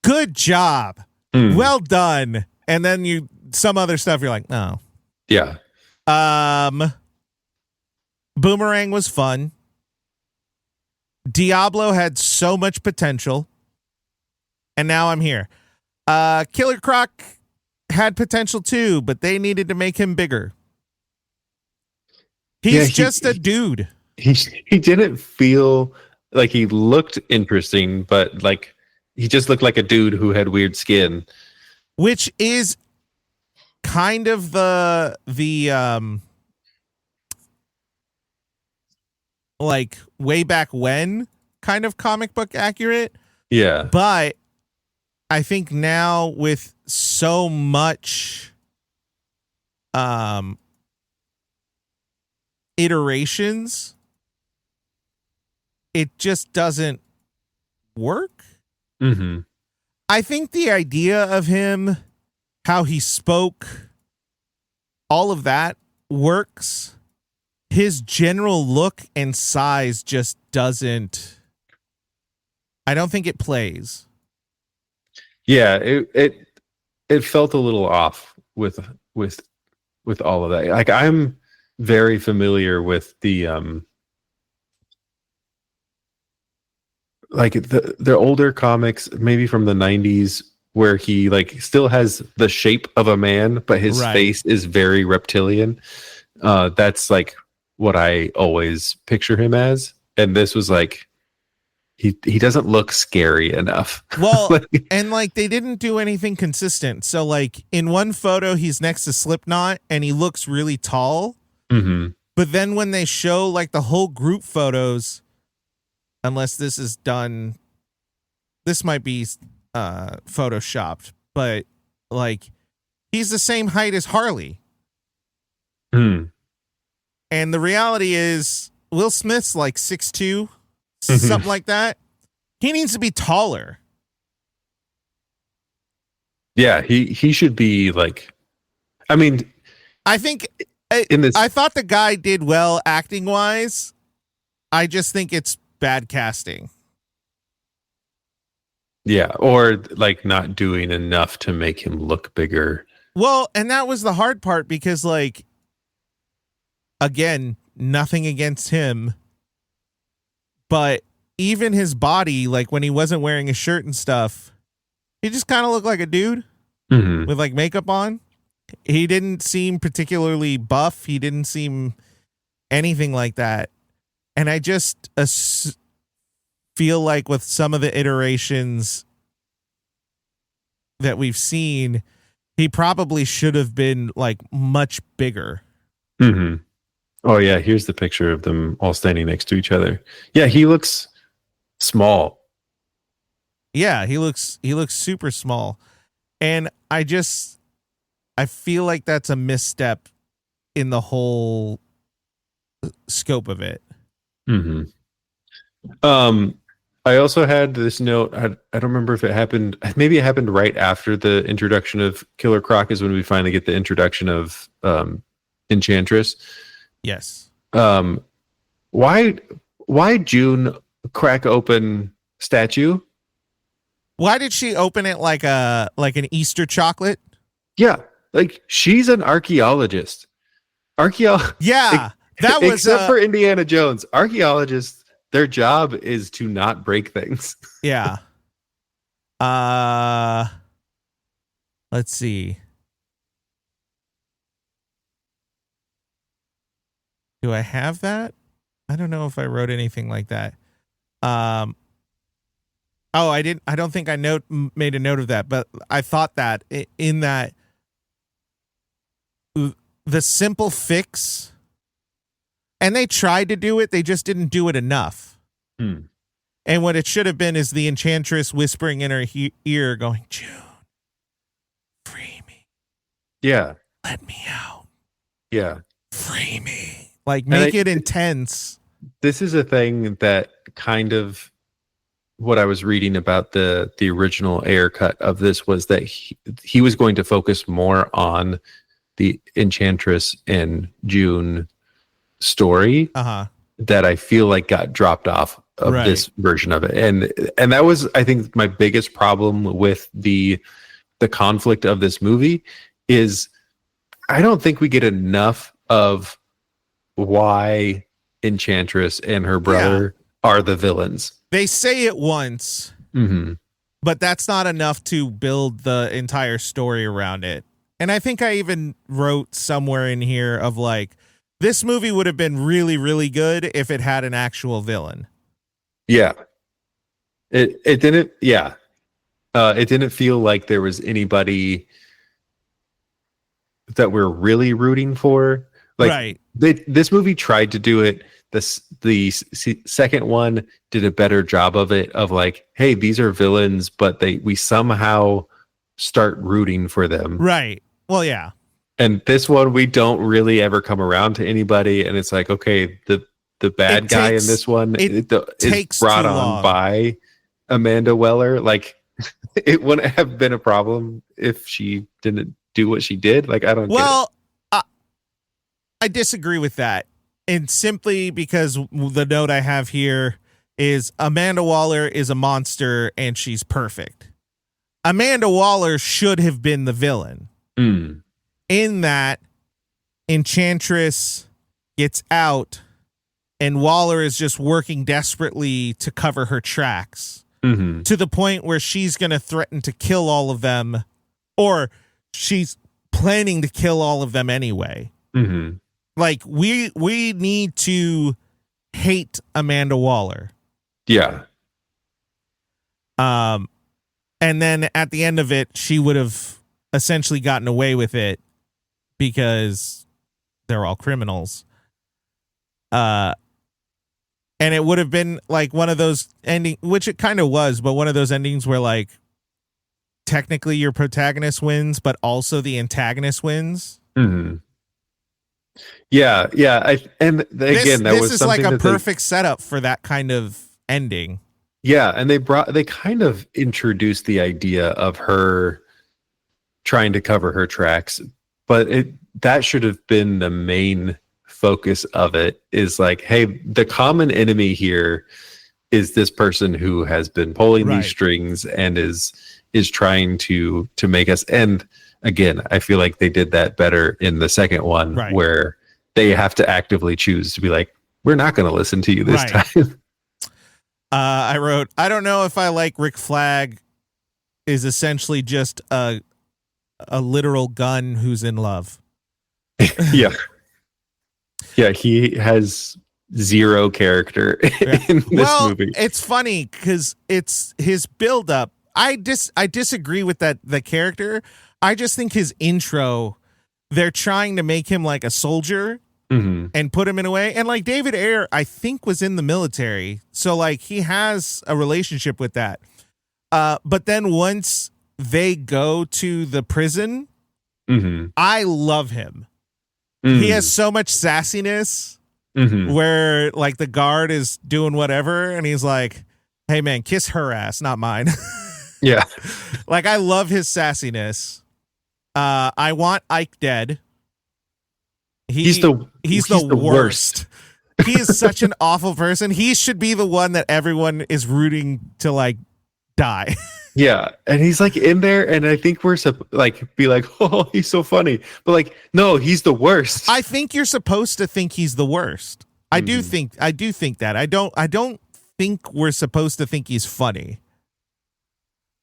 good job. Well done. And then some other stuff you're like, oh. Yeah. Boomerang was fun. Diablo had so much potential, and now I'm here. Killer Croc had potential too, but they needed to make him bigger. He's just a dude. He didn't feel like he looked interesting, but like he just looked like a dude who had weird skin, which is kind of the like way back when kind of comic book accurate. Yeah. But I think now with so much iterations, it just doesn't work. Mm-hmm. I think the idea of him, how he spoke, all of that works. His general look and size just doesn't. I don't think it plays. Yeah, it felt a little off with all of that. Like, I'm very familiar with the like the older comics, maybe from the 90s, where he like still has the shape of a man, but his face is very reptilian. That's like what I always picture him as. And this was like, he doesn't look scary enough. Well, and like they didn't do anything consistent. So like in one photo, he's next to Slipknot and he looks really tall. Mm-hmm. But then when they show like the whole group photos, unless this is done, this might be photoshopped, but like he's the same height as Harley. Mm. And the reality is Will Smith's like 6'2", Mm-hmm. something like that. He needs to be taller. Yeah, he should be like, I mean, I think in this, I thought the guy did well acting wise. I just think it's bad casting. yeah, or like not doing enough to make him look bigger. Well, and that was the hard part because like, again, nothing against him, but even his body, like when he wasn't wearing a shirt and stuff, he just kind of looked like a dude Mm-hmm. with like makeup on. He didn't seem particularly buff. He didn't seem anything like that. And I just feel like with some of the iterations that we've seen, he probably should have been like much bigger. Mm-hmm. Oh yeah, here's the picture of them all standing next to each other. Yeah, he looks small. Yeah, he looks super small. And I feel like that's a misstep in the whole scope of it. Mm-hmm. I also had this note. I don't remember if it happened. Maybe it happened right after the introduction of Killer Croc is when we finally get the introduction of Enchantress. Yes. Why June crack open statue? Why did she open it like an Easter chocolate? Yeah, like she's an archaeologist. Yeah, that was except for Indiana Jones. Archaeologists, their job is to not break things. Yeah. Let's see. Do I have that? I don't know if I wrote anything like that. Oh, I didn't. I don't think I made a note of that, but I thought that in that the simple fix, and they tried to do it, they just didn't do it enough. Hmm. And what it should have been is the Enchantress whispering in her ear, going, "June, free me. Yeah. Let me out. Yeah. Free me." Like, make it intense. This is a thing that kind of what I was reading about the original Ayer cut of this was that he was going to focus more on the Enchantress and June story that I feel like got dropped off of this version of it. And that was, I think, my biggest problem with the conflict of this movie is I don't think we get enough of why Enchantress and her brother are the villains. They say it once, but that's not enough to build the entire story around it. And I think I even wrote somewhere in here of like, this movie would have been really, really good if it had an actual villain. Yeah. It didn't, it didn't feel like there was anybody that we're really rooting for. Like, this movie tried to do it. second one did a better job of it, of like, hey, these are villains, but we somehow start rooting for them. Right. Well, yeah. And this one, we don't really ever come around to anybody, and it's like, okay, the bad guy in this one is brought on by Amanda Weller. Like, it wouldn't have been a problem if she didn't do what she did. Like, I don't. Well, I disagree with that, and simply because the note I have here is Amanda Waller is a monster and she's perfect. Amanda Waller should have been the villain. In that Enchantress gets out and Waller is just working desperately to cover her tracks to the point where she's going to threaten to kill all of them, or she's planning to kill all of them anyway. Like, we need to hate Amanda Waller. Yeah. And then at the end of it, she would have essentially gotten away with it because they're all criminals. And it would have been like one of those endings, which it kind of was, but one of those endings where, like, technically your protagonist wins, but also the antagonist wins. Yeah. Again, this is like a perfect setup for that kind of ending. Yeah, and they kind of introduced the idea of her trying to cover her tracks, but that should have been the main focus of it, is like, hey, the common enemy here is this person who has been pulling these strings and is trying to make us. And again, I feel like they did that better in the second one, where they have to actively choose to be like, we're not going to listen to you this time. I wrote, I don't know if I like Rick Flag is essentially just a literal gun who's in love. Yeah, he has zero character in this movie. It's funny because it's his build-up. I disagree with the character. I just think his intro, they're trying to make him like a soldier and put him in a way. And like David Ayer, I think, was in the military. So like he has a relationship with that. But then once they go to the prison, I love him. He has so much sassiness where like the guard is doing whatever and he's like, hey man, kiss her ass, not mine. Yeah. Like, I love his sassiness. I want Ike dead. He's the worst. He is such an awful person. He should be the one that everyone is rooting to like die. Yeah, and he's like in there, and I think we're be like, oh, he's so funny, but like, no, he's the worst. I think you're supposed to think he's the worst. I do think that. I don't think we're supposed to think he's funny.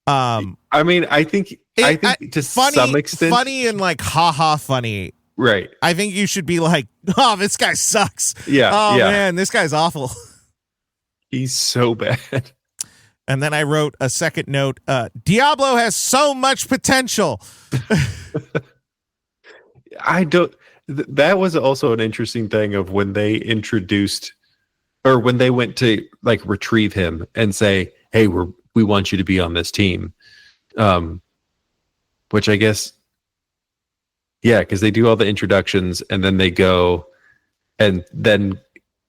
I mean, I think to funny, some extent, funny and like haha funny. Right. I think you should be like, oh, this guy sucks. Yeah. Oh man, this guy's awful. He's so bad. And then I wrote a second note. Diablo has so much potential. That was also an interesting thing of when they introduced, or when they went to like retrieve him and say, hey, we want you to be on this team. Which I guess, yeah, because they do all the introductions and then they go and then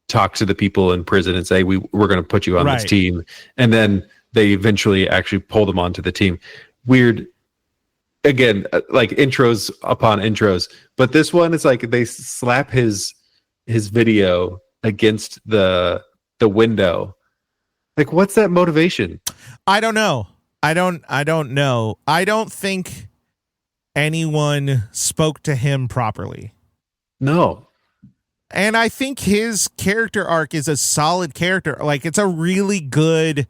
talk to the people in prison and say, we're going to put you on this team. And then they eventually actually pull them onto the team. Weird. Again, like intros upon intros. But this one is like they slap his video against the window. Like, what's that motivation? I don't know. I don't know. I don't think anyone spoke to him properly. No. And I think his character arc is a solid character. Like, it's a really good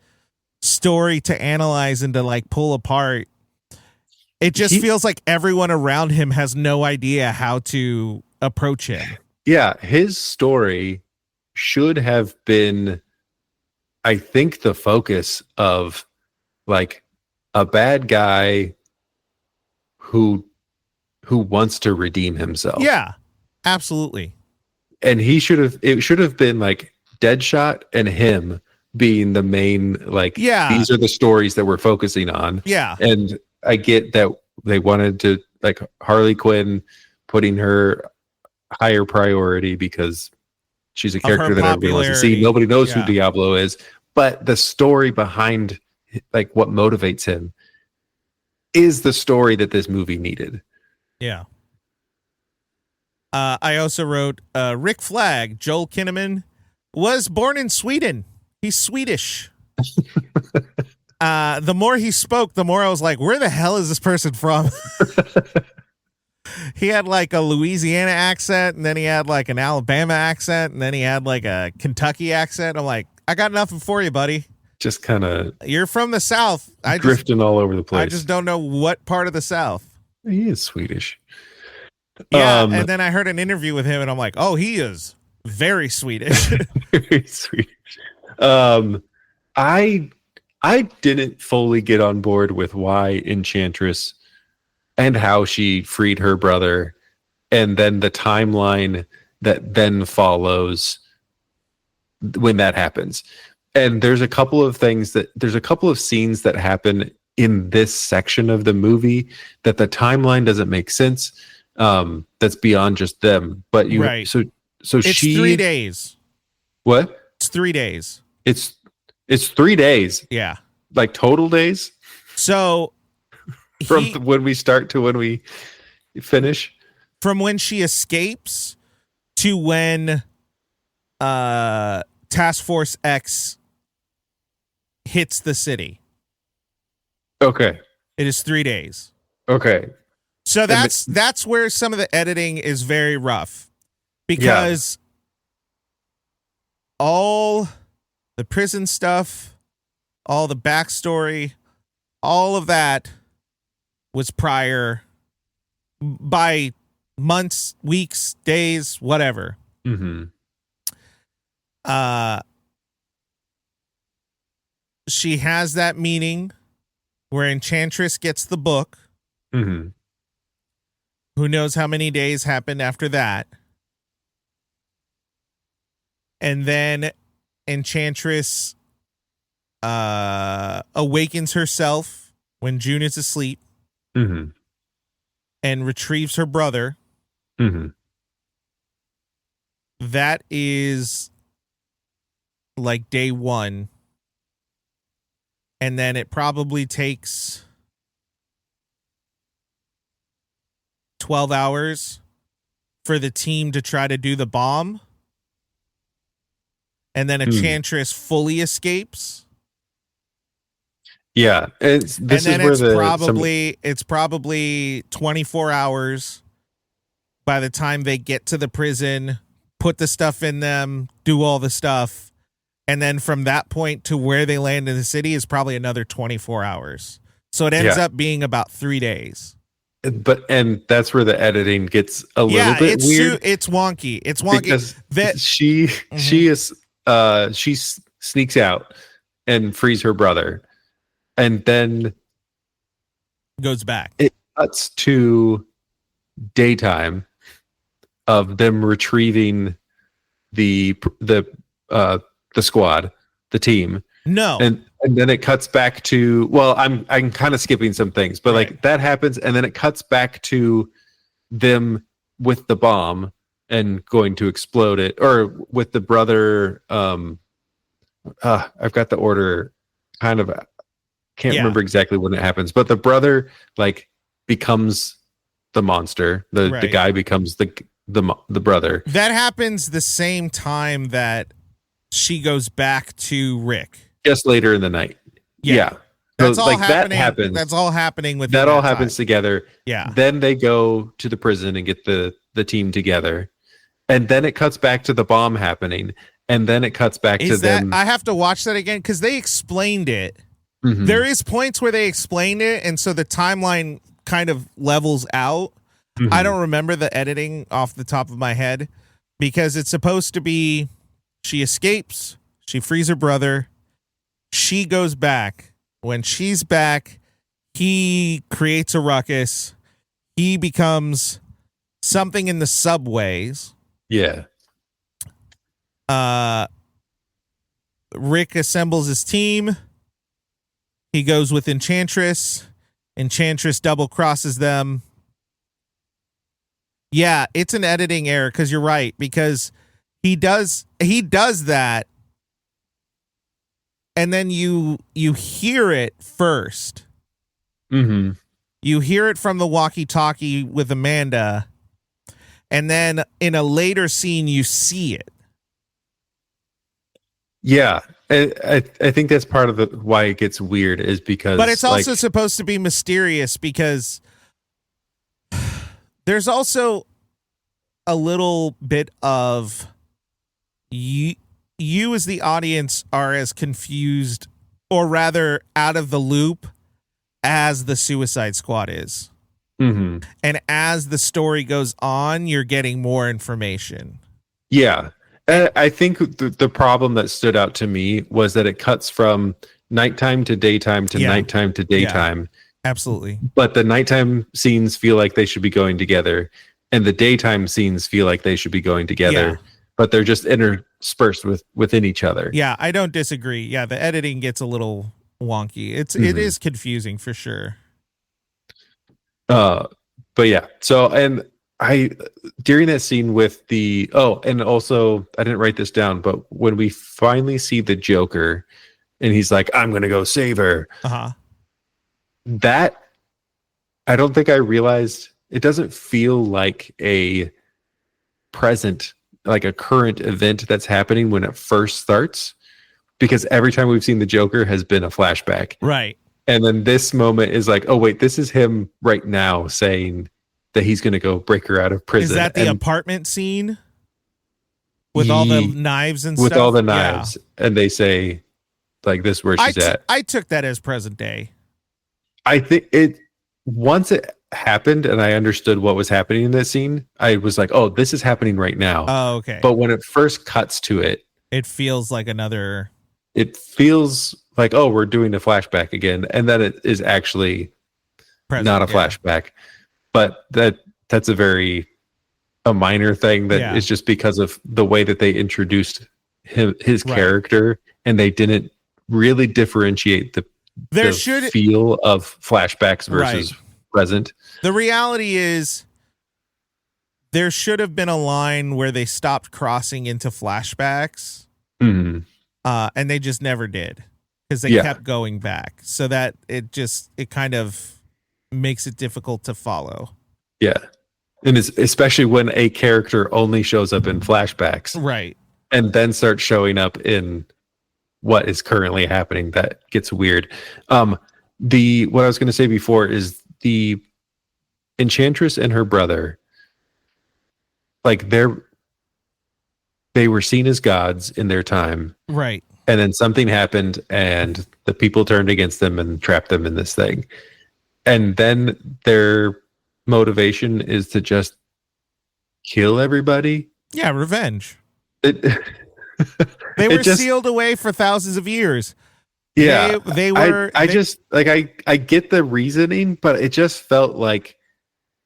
story to analyze and to like pull apart. It just feels like everyone around him has no idea how to approach him. Yeah, his story should have been, I think, the focus of like a bad guy who wants to redeem himself. Yeah, absolutely. and it should have been like Deadshot and him being the main, like, these are the stories that we're focusing on. Yeah. And I get that they wanted to, like, Harley Quinn, putting her higher priority because she's a character that everybody wants to see. Nobody knows who Diablo is, but the story behind, like, what motivates him is the story that this movie needed. Yeah. I also wrote Rick Flag, Joel Kinnaman, was born in Sweden. He's Swedish. The more he spoke, the more I was like, where the hell is this person from? He had like a Louisiana accent, and then he had like an Alabama accent, and then he had like a Kentucky accent. I'm like, I got nothing for you, buddy. Just kind of... You're from the South. Drifting all over the place. I just don't know what part of the South. He is Swedish. Yeah, and then I heard an interview with him, and I'm like, oh, he is very Swedish. Very Swedish. I didn't fully get on board with why Enchantress and how she freed her brother, and then the timeline that then follows when that happens. And there's a couple of scenes that happen in this section of the movie that the timeline doesn't make sense. That's beyond just them. But so it's 3 days. What? It's 3 days. It's 3 days. Yeah. Like total days? So from when we start to when we finish? From when she escapes to when Task Force X hits the city. Okay. It is 3 days. Okay. So that's where some of the editing is very rough, because all the prison stuff, all the backstory, all of that was prior by months, weeks, days, whatever. Mm-hmm. She has that meeting where Enchantress gets the book. Mm-hmm. Who knows how many days happened after that? And then Enchantress awakens herself when June is asleep, mm-hmm. and retrieves her brother. Mm-hmm. That is like day 1. And then it probably takes 12 hours for the team to try to do the bomb. And then Enchantress fully escapes. Yeah. It's probably 24 hours by the time they get to the prison, put the stuff in them, do all the stuff. And then from that point to where they land in the city is probably another 24 hours. So it ends up being about 3 days. And that's where the editing gets a little bit weird. It's wonky. It's wonky because she sneaks out and frees her brother, and then goes back. It cuts to daytime of them retrieving the squad, the team. No. And then it cuts back to, well, I'm kind of skipping some things, but like that happens, and then it cuts back to them with the bomb and going to explode it, or with the brother. I've got the order kind of, can't remember exactly when it happens, but the brother like becomes the monster. The guy becomes the brother. That happens the same time that she goes back to Rick. Just later in the night. Yeah. That's so, all like happening. That happens. That's all happening with that all happens together. Yeah. Then they go to the prison and get the team together. And then it cuts back to the bomb happening. And then it cuts back to them. I have to watch that again because they explained it. Mm-hmm. There is points where they explained it, and so the timeline kind of levels out. Mm-hmm. I don't remember the editing off the top of my head because it's supposed to be she escapes, she frees her brother, she goes back. When she's back, he creates a ruckus. He becomes something in the subways. Yeah. Rick assembles his team. He goes with Enchantress. Enchantress double crosses them. Yeah, it's an editing error because you're right, because he does that, and then you hear it first. Mm-hmm. You hear it from the walkie-talkie with Amanda, and then in a later scene you see it. Yeah, I think that's part of why it gets weird, is because. But it's also supposed to be mysterious because there's also a little bit of you as the audience are as confused, or rather out of the loop, as the Suicide Squad is. Mm-hmm. And as the story goes on, you're getting more information. Yeah. I think the problem that stood out to me was that it cuts from nighttime to daytime to nighttime to daytime. Yeah, absolutely. But the nighttime scenes feel like they should be going together, and the daytime scenes feel like they should be going together, but they're just interspersed within each other. Yeah, I don't disagree. Yeah, the editing gets a little wonky. It is confusing for sure. But yeah, so, and I, during that scene with and also I didn't write this down, but when we finally see the Joker and he's like, I'm gonna go save her, that, I don't think I realized, it doesn't feel like a current event that's happening when it first starts, because every time we've seen the Joker has been a flashback, right? And then this moment is like, oh wait, this is him right now saying that he's going to go break her out of prison. Is that the apartment scene with all the knives and with stuff? With all the knives. Yeah. And they say, like, this is where she's at. I took that as present day. I think once it happened and I understood what was happening in that scene, I was like, oh, this is happening right now. Oh, okay. But when it first cuts to it, it feels like another. It feels like, oh, we're doing a flashback again. And then it is actually not a flashback. But that's a minor thing that is just because of the way that they introduced his character, and they didn't really differentiate the feel of flashbacks versus present. The reality is there should have been a line where they stopped crossing into flashbacks, and they just never did, because they kept going back, so that it kind of makes it difficult to follow. Yeah. And especially when a character only shows up in flashbacks. Right. And then starts showing up in what is currently happening. That gets weird. What I was going to say before is the Enchantress and her brother, like they were seen as gods in their time. Right. And then something happened and the people turned against them and trapped them in this thing. And then their motivation is to just kill everybody. Yeah, revenge. They were sealed away for thousands of years. Yeah, they were. I get the reasoning, but it just felt like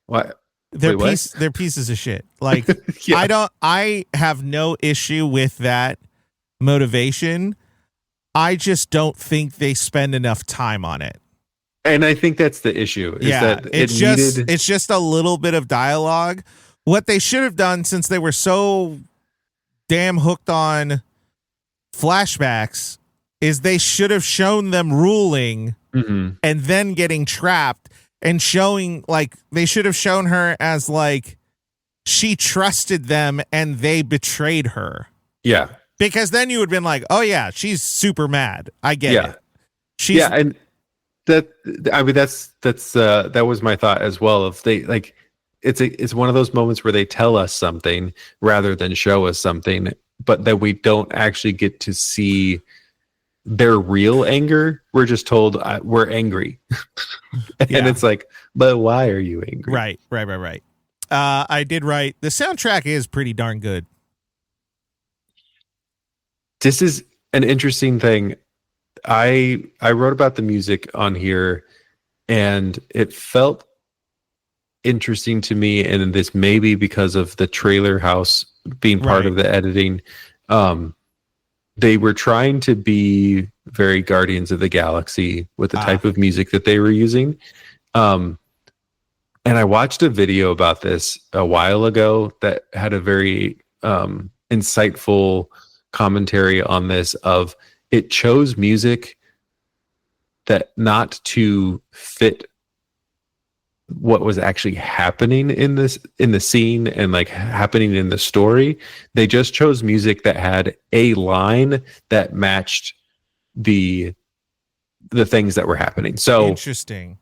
what they're pieces of shit. Like I have no issue with that motivation. I just don't think they spend enough time on it. And I think that's the issue. It's just a little bit of dialogue. What they should have done, since they were so damn hooked on flashbacks, is they should have shown them ruling and then getting trapped, and showing, like, they should have shown her as like she trusted them and they betrayed her. Yeah. Because then you would have been like, oh yeah, she's super mad. I get it. And that was my thought as well. If they like, it's one of those moments where they tell us something rather than show us something, but that we don't actually get to see their real anger. We're just told we're angry, and it's like, but why are you angry? Right. I did write, the soundtrack is pretty darn good. This is an interesting thing. I wrote about the music on here, and it felt interesting to me, and this maybe because of the trailer house being part of the editing. They were trying to be very Guardians of the Galaxy with the type of music that they were using. And I watched a video about this a while ago that had a very insightful commentary on this. Of it chose music that not to fit what was actually happening in the scene and like happening in the story. They just chose music that had a line that matched the things that were happening. So interesting.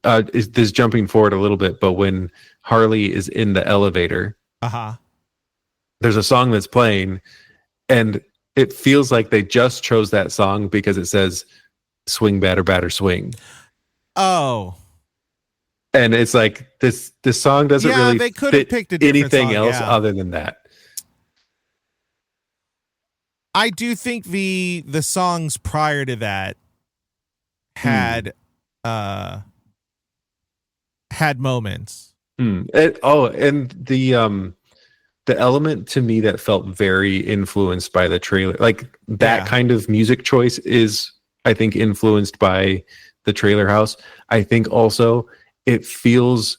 Is this jumping forward a little bit? But when Harley is in the elevator, there's a song that's playing, and it feels like they just chose that song because it says "Swing, batter, batter, swing." Oh. And it's like this song doesn't really they could have picked anything song, else other than that. I do think the songs prior to that had moments. And the element to me that felt very influenced by the trailer, like that kind of music choice, is I think influenced by the trailer house. I think also it feels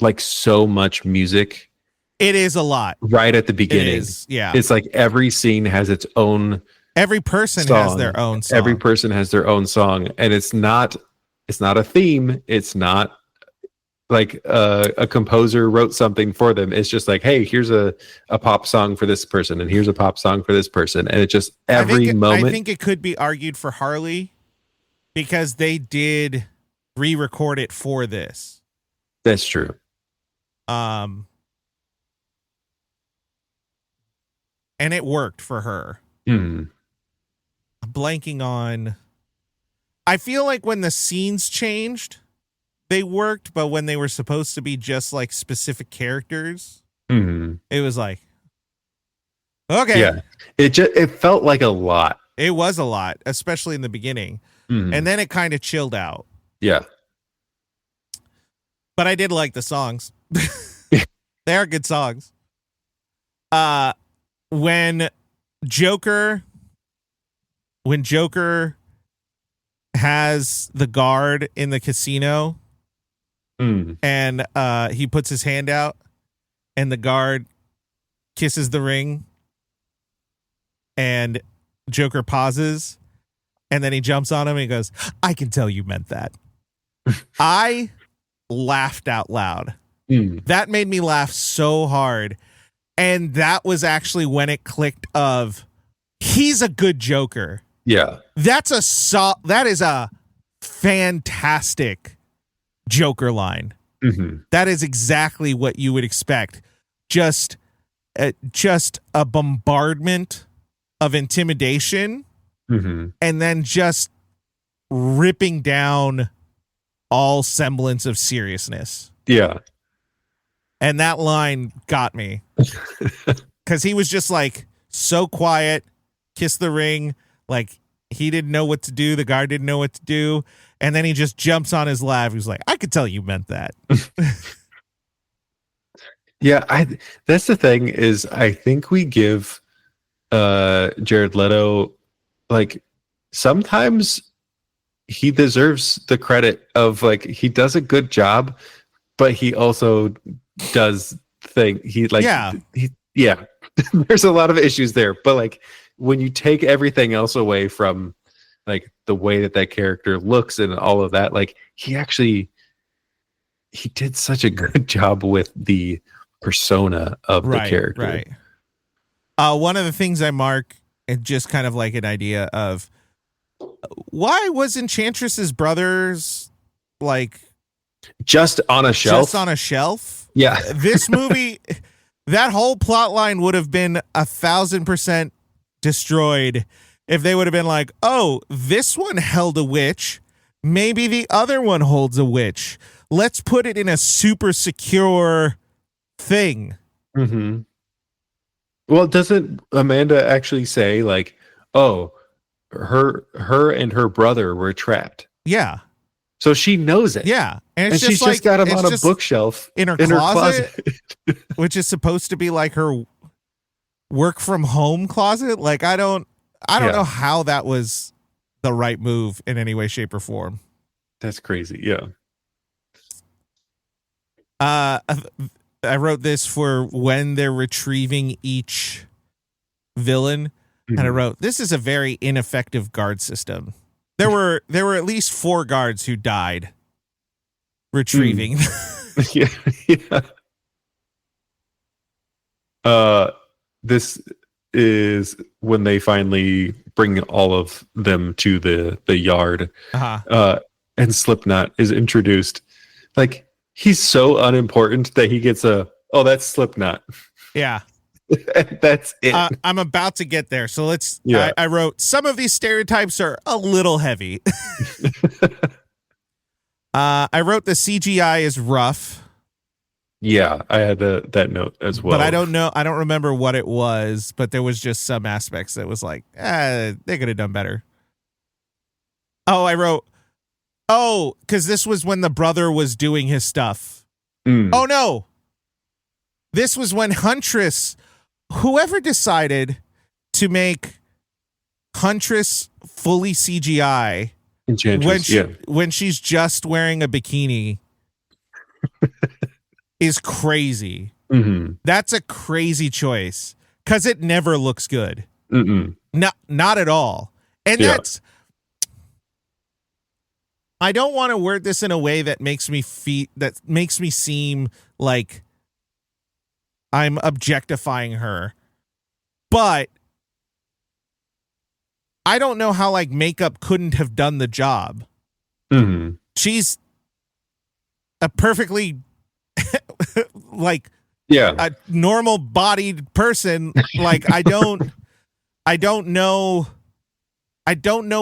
like so much music. It is a lot right at the beginning. It is, yeah. It's like every scene has its own. Every person has their own song. Every person has their own song, and it's not a theme. It's not like a composer wrote something for them. It's just like, hey, here's a pop song for this person, and here's a pop song for this person, and it just every moment. I think it could be argued for Harley because they did re-record it for this. That's true. And it worked for her. I'm blanking on. I feel like when the scenes changed, they worked, but when they were supposed to be just like specific characters, it was like, okay. Yeah. It felt like a lot. It was a lot, especially in the beginning. And then it kind of chilled out. Yeah. But I did like the songs. They are good songs. When Joker has the guard in the casino and he puts his hand out and the guard kisses the ring and Joker pauses and then he jumps on him and he goes, "I can tell you meant that." I laughed out loud. That made me laugh so hard. And that was actually when it clicked of he's a good Joker. Yeah. That is a fantastic Joker line. That is exactly what you would expect. Just a bombardment of intimidation and then just ripping down all semblance of seriousness. Yeah. And that line got me because he was just like so quiet, kiss the ring. Like he didn't know what to do. The guy didn't know what to do. And then he just jumps on his lap. He was like, "I could tell you meant that." Yeah. That's the thing is I think we give Jared Leto, like, sometimes he deserves the credit of like, he does a good job, but he also does there's a lot of issues there, but like when you take everything else away from like the way that character looks and all of that, like he did such a good job with the persona of the character. Right. One of the things I mark, and just kind of like an idea of why was Enchantress's brothers like just on a shelf? Yeah. This movie, that whole plot line would have been 1,000% destroyed if they would have been like, "Oh, this one held a witch. Maybe the other one holds a witch. Let's put it in a super secure thing." Well, doesn't Amanda actually say like, "Oh, her and her brother were trapped"? Yeah. So she knows it. Yeah. And she's just got him on a bookshelf in her closet. Which is supposed to be like her work from home closet. Like I don't Yeah. know how that was the right move in any way, shape, or form. That's crazy. Yeah. I wrote this for when they're retrieving each villain, and I wrote, this is a very ineffective guard system. There were at least 4 guards who died retrieving. Yeah. This is when they finally bring all of them to the yard. And Slipknot is introduced. Like, he's so unimportant that he gets that's Slipknot. Yeah. That's it. I'm about to get there. So let's, Yeah. I wrote, some of these stereotypes are a little heavy. I wrote the CGI is rough. Yeah, I had that note as well. But I don't remember what it was, but there was just some aspects that was like, they could have done better. I wrote, because this was when the brother was doing his stuff. Oh, no. This was when Huntress, whoever decided to make Huntress fully CGI when she's just wearing a bikini is crazy. That's a crazy choice because it never looks good. Not at all. And that's, I don't want to word this in a way that makes me seem like I'm objectifying her, but I don't know how like makeup couldn't have done the job. She's a perfectly like a normal bodied person. Like I don't know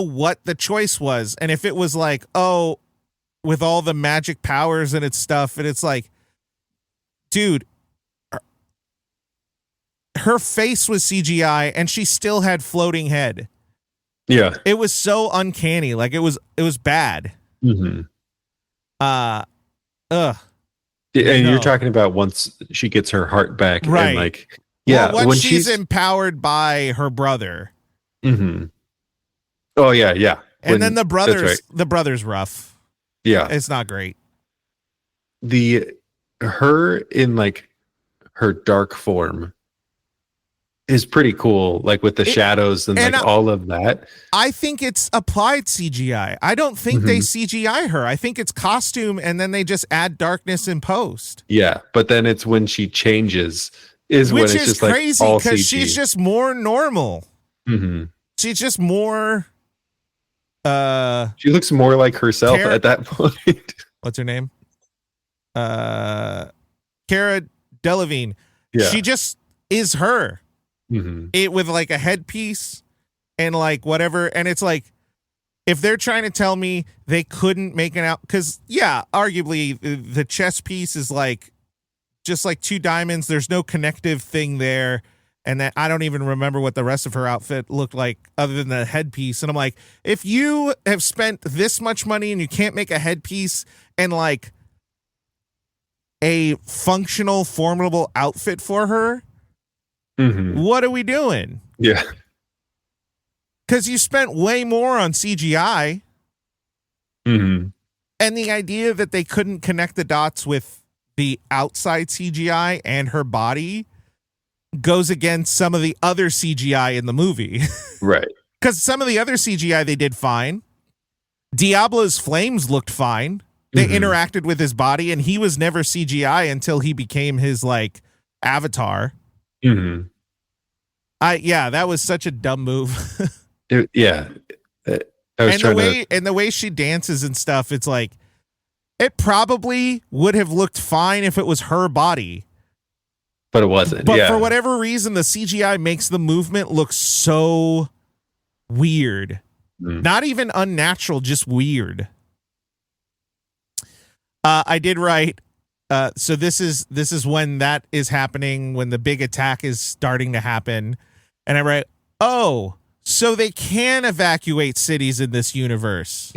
what the choice was. And if it was like, with all the magic powers and its stuff, and it's like, dude, her face was CGI and she still had floating head. Yeah. It was so uncanny. Like it was bad. And you're talking about once she gets her heart back, right? And like, when she's empowered by her brother. Oh yeah. And then the brother's rough. Yeah, it's not great. Her in like her dark form is pretty cool, like with the shadows and like all of that. I think it's applied CGI. I don't think they CGI her. I think it's costume, and then they just add darkness in post. Yeah, but then it's when she changes when it's just crazy, like all because CG. she's just more normal. She's just more. She looks more like herself at that point. What's her name? Cara Delevingne. Yeah. She just is her. It with like a headpiece and like whatever, and it's like if they're trying to tell me they couldn't make an out, because arguably the chest piece is like just like 2 diamonds. There's no connective thing there, and that I don't even remember what the rest of her outfit looked like other than the headpiece. And I'm like, if you have spent this much money and you can't make a headpiece and like a functional, formidable outfit for her, what are we doing? Yeah. Because you spent way more on CGI. And the idea that they couldn't connect the dots with the outside CGI and her body goes against some of the other CGI in the movie. Right. Because some of the other CGI they did fine. Diablo's flames looked fine. They interacted with his body, and he was never CGI until he became his like avatar. That was such a dumb move. And the way she dances and stuff, it's like it probably would have looked fine if it was her body, but it wasn't. But for whatever reason, the CGI makes the movement look so weird. Not even unnatural, just weird. I did write. So this is when that is happening, when the big attack is starting to happen. And I write, so they can evacuate cities in this universe.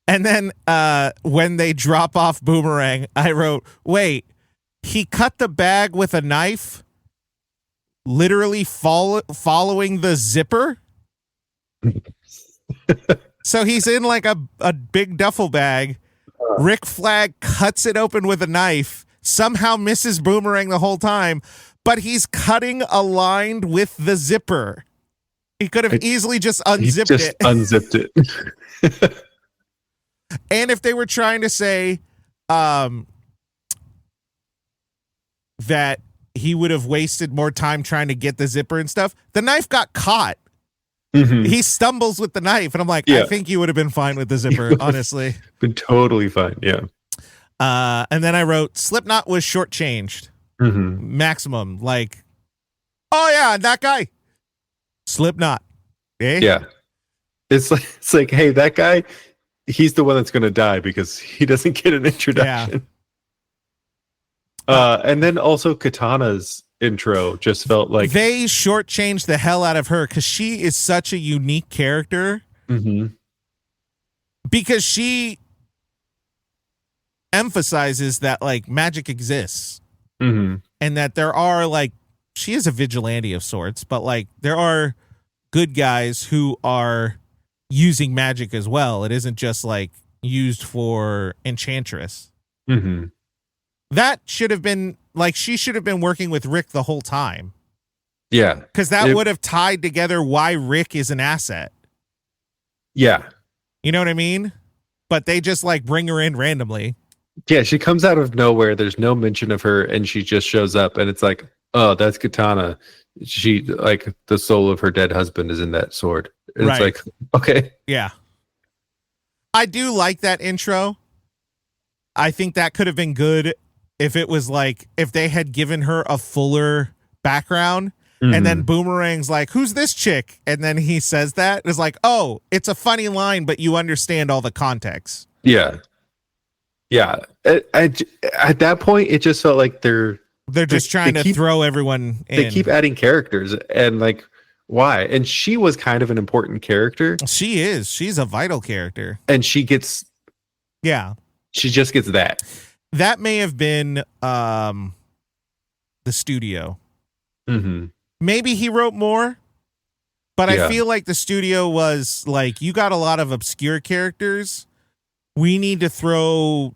And then when they drop off Boomerang, I wrote, wait, he cut the bag with a knife, literally following the zipper. So he's in like a big duffel bag. Rick Flag cuts it open with a knife, somehow misses Boomerang the whole time, but he's cutting aligned with the zipper. He could have easily just unzipped it. Unzipped it. And if they were trying to say that he would have wasted more time trying to get the zipper and stuff, the knife got caught. Mm-hmm. He stumbles with the knife, and I'm like, I think you would have been fine with the zipper, honestly. Been totally fine, yeah. And then I wrote, Slipknot was shortchanged. Mm-hmm. Maximum. Like, oh yeah, that guy. Slipknot. Eh? Yeah. It's like, hey, that guy, he's the one that's going to die because he doesn't get an introduction. Yeah. And then also Katana's intro just felt like they shortchanged the hell out of her because she is such a unique character. Mm-hmm. Because she emphasizes that like magic exists, mm-hmm. and that there are like, she is a vigilante of sorts, but like there are good guys who are using magic as well. It isn't just like used for Enchantress. Mm-hmm. That should have been like, she should have been working with Rick the whole time. Yeah. Because that would have tied together why Rick is an asset. Yeah. You know what I mean? But they just like bring her in randomly. Yeah, she comes out of nowhere. There's no mention of her, and she just shows up, and it's like, oh, that's Katana. She, like, the soul of her dead husband is in that sword. And right. It's like, okay. Yeah. I do like that intro. I think that could have been good if it was like, if they had given her a fuller background, mm-hmm. and then Boomerang's like, who's this chick? And then he says that. It's like, oh, it's a funny line, but you understand all the context. Yeah. Yeah. At that point, it just felt like they're just trying to throw everyone in. They keep adding characters, and like, why? And she was kind of an important character. She is. She's a vital character. And she gets... Yeah. She just gets that. That may have been the studio. Mm-hmm. Maybe he wrote more, but I feel like the studio was like, you got a lot of obscure characters. We need to throw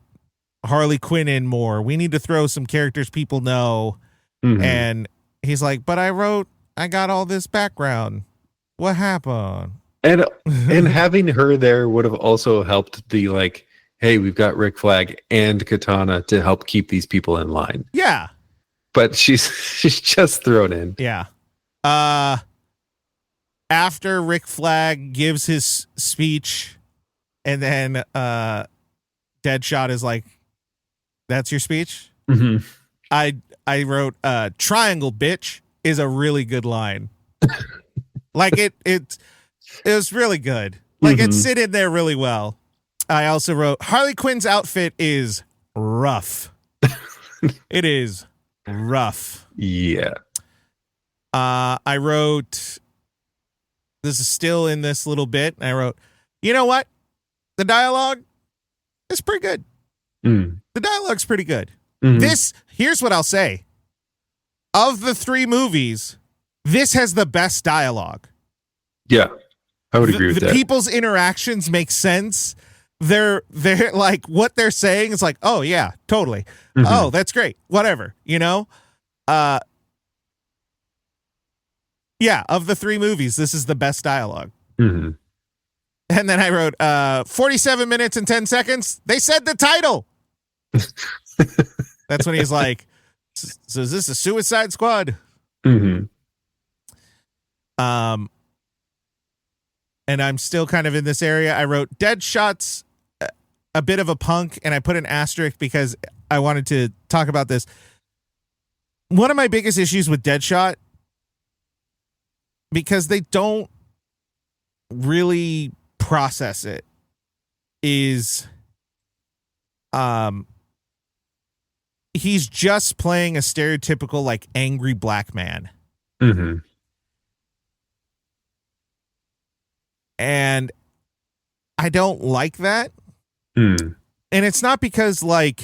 Harley Quinn in more. We need to throw some characters people know. Mm-hmm. And he's like, but I got all this background. What happened? And having her there would have also helped the like, hey, we've got Rick Flag and Katana to help keep these people in line. Yeah. But she's just thrown in. Yeah. After Rick Flag gives his speech, and then Deadshot is like, that's your speech? Mm-hmm. I wrote, triangle bitch is a really good line. Like it was really good. Like mm-hmm. It sit in there really well. I also wrote, Harley Quinn's outfit is rough. It is rough. Yeah. I wrote, this is still in this little bit. And I wrote, you know what? The dialogue is pretty good. Mm. The dialogue's pretty good. Mm-hmm. Here's what I'll say. Of the three movies, this has the best dialogue. Yeah. I would agree with that. The people's interactions make sense. They're like, what they're saying is like, oh yeah, totally. Mm-hmm. Oh, that's great. Whatever, you know? Yeah, of the three movies, this is the best dialogue. Mm-hmm. And then I wrote, 47 minutes and 10 seconds. They said the title. That's when he's like, so is this a Suicide Squad? Mm-hmm. And I'm still kind of in this area. I wrote, Deadshot's a bit of a punk, and I put an asterisk because I wanted to talk about this. One of my biggest issues with Deadshot, because they don't really process it, is he's just playing a stereotypical like angry black man. Mm-hmm. And I don't like that. Mm. And it's not because like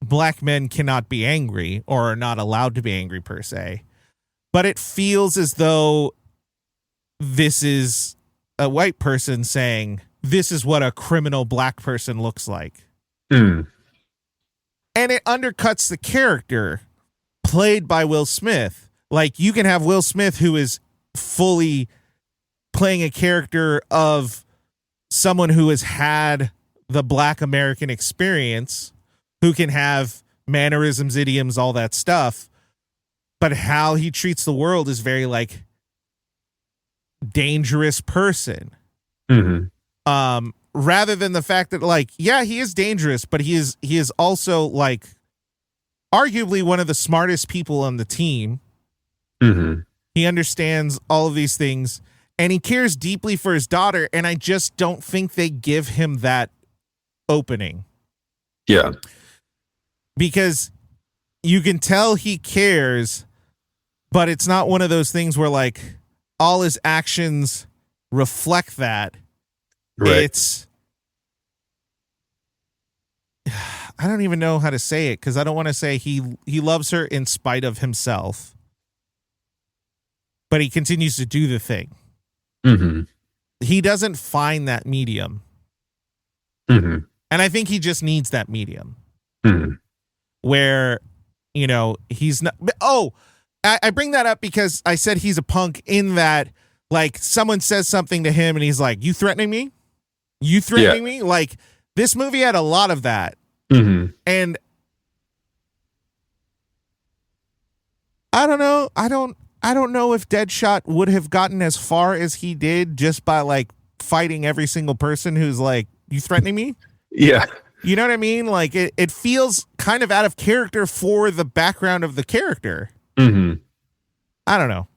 black men cannot be angry or are not allowed to be angry per se. But it feels as though this is a white person saying, this is what a criminal black person looks like. Mm. And it undercuts the character played by Will Smith. Like, you can have Will Smith, who is fully playing a character of someone who has had the black American experience, who can have mannerisms, idioms, all that stuff. But how he treats the world is very like dangerous person. Mm-hmm. Rather than the fact that, like, yeah, he is dangerous, but he is also like arguably one of the smartest people on the team. Mm-hmm. He understands all of these things, and he cares deeply for his daughter. And I just don't think they give him that opening. Yeah. Because you can tell he cares, but it's not one of those things where like all his actions reflect that. Right. It's, I don't even know how to say it, because I don't want to say he loves her in spite of himself, but he continues to do the thing. Mm-hmm. He doesn't find that medium. Mm-hmm. And I think he just needs that medium. Mm-hmm. Where, you know, he's not. Oh, I bring that up because I said he's a punk in that, like, someone says something to him and he's like, you threatening me? You threatening me? Like, this movie had a lot of that. Mm-hmm. And I don't know. I don't know if Deadshot would have gotten as far as he did just by like fighting every single person who's like, you threatening me? Yeah. You know what I mean? Like, it feels kind of out of character for the background of the character. Mm-hmm. I don't know.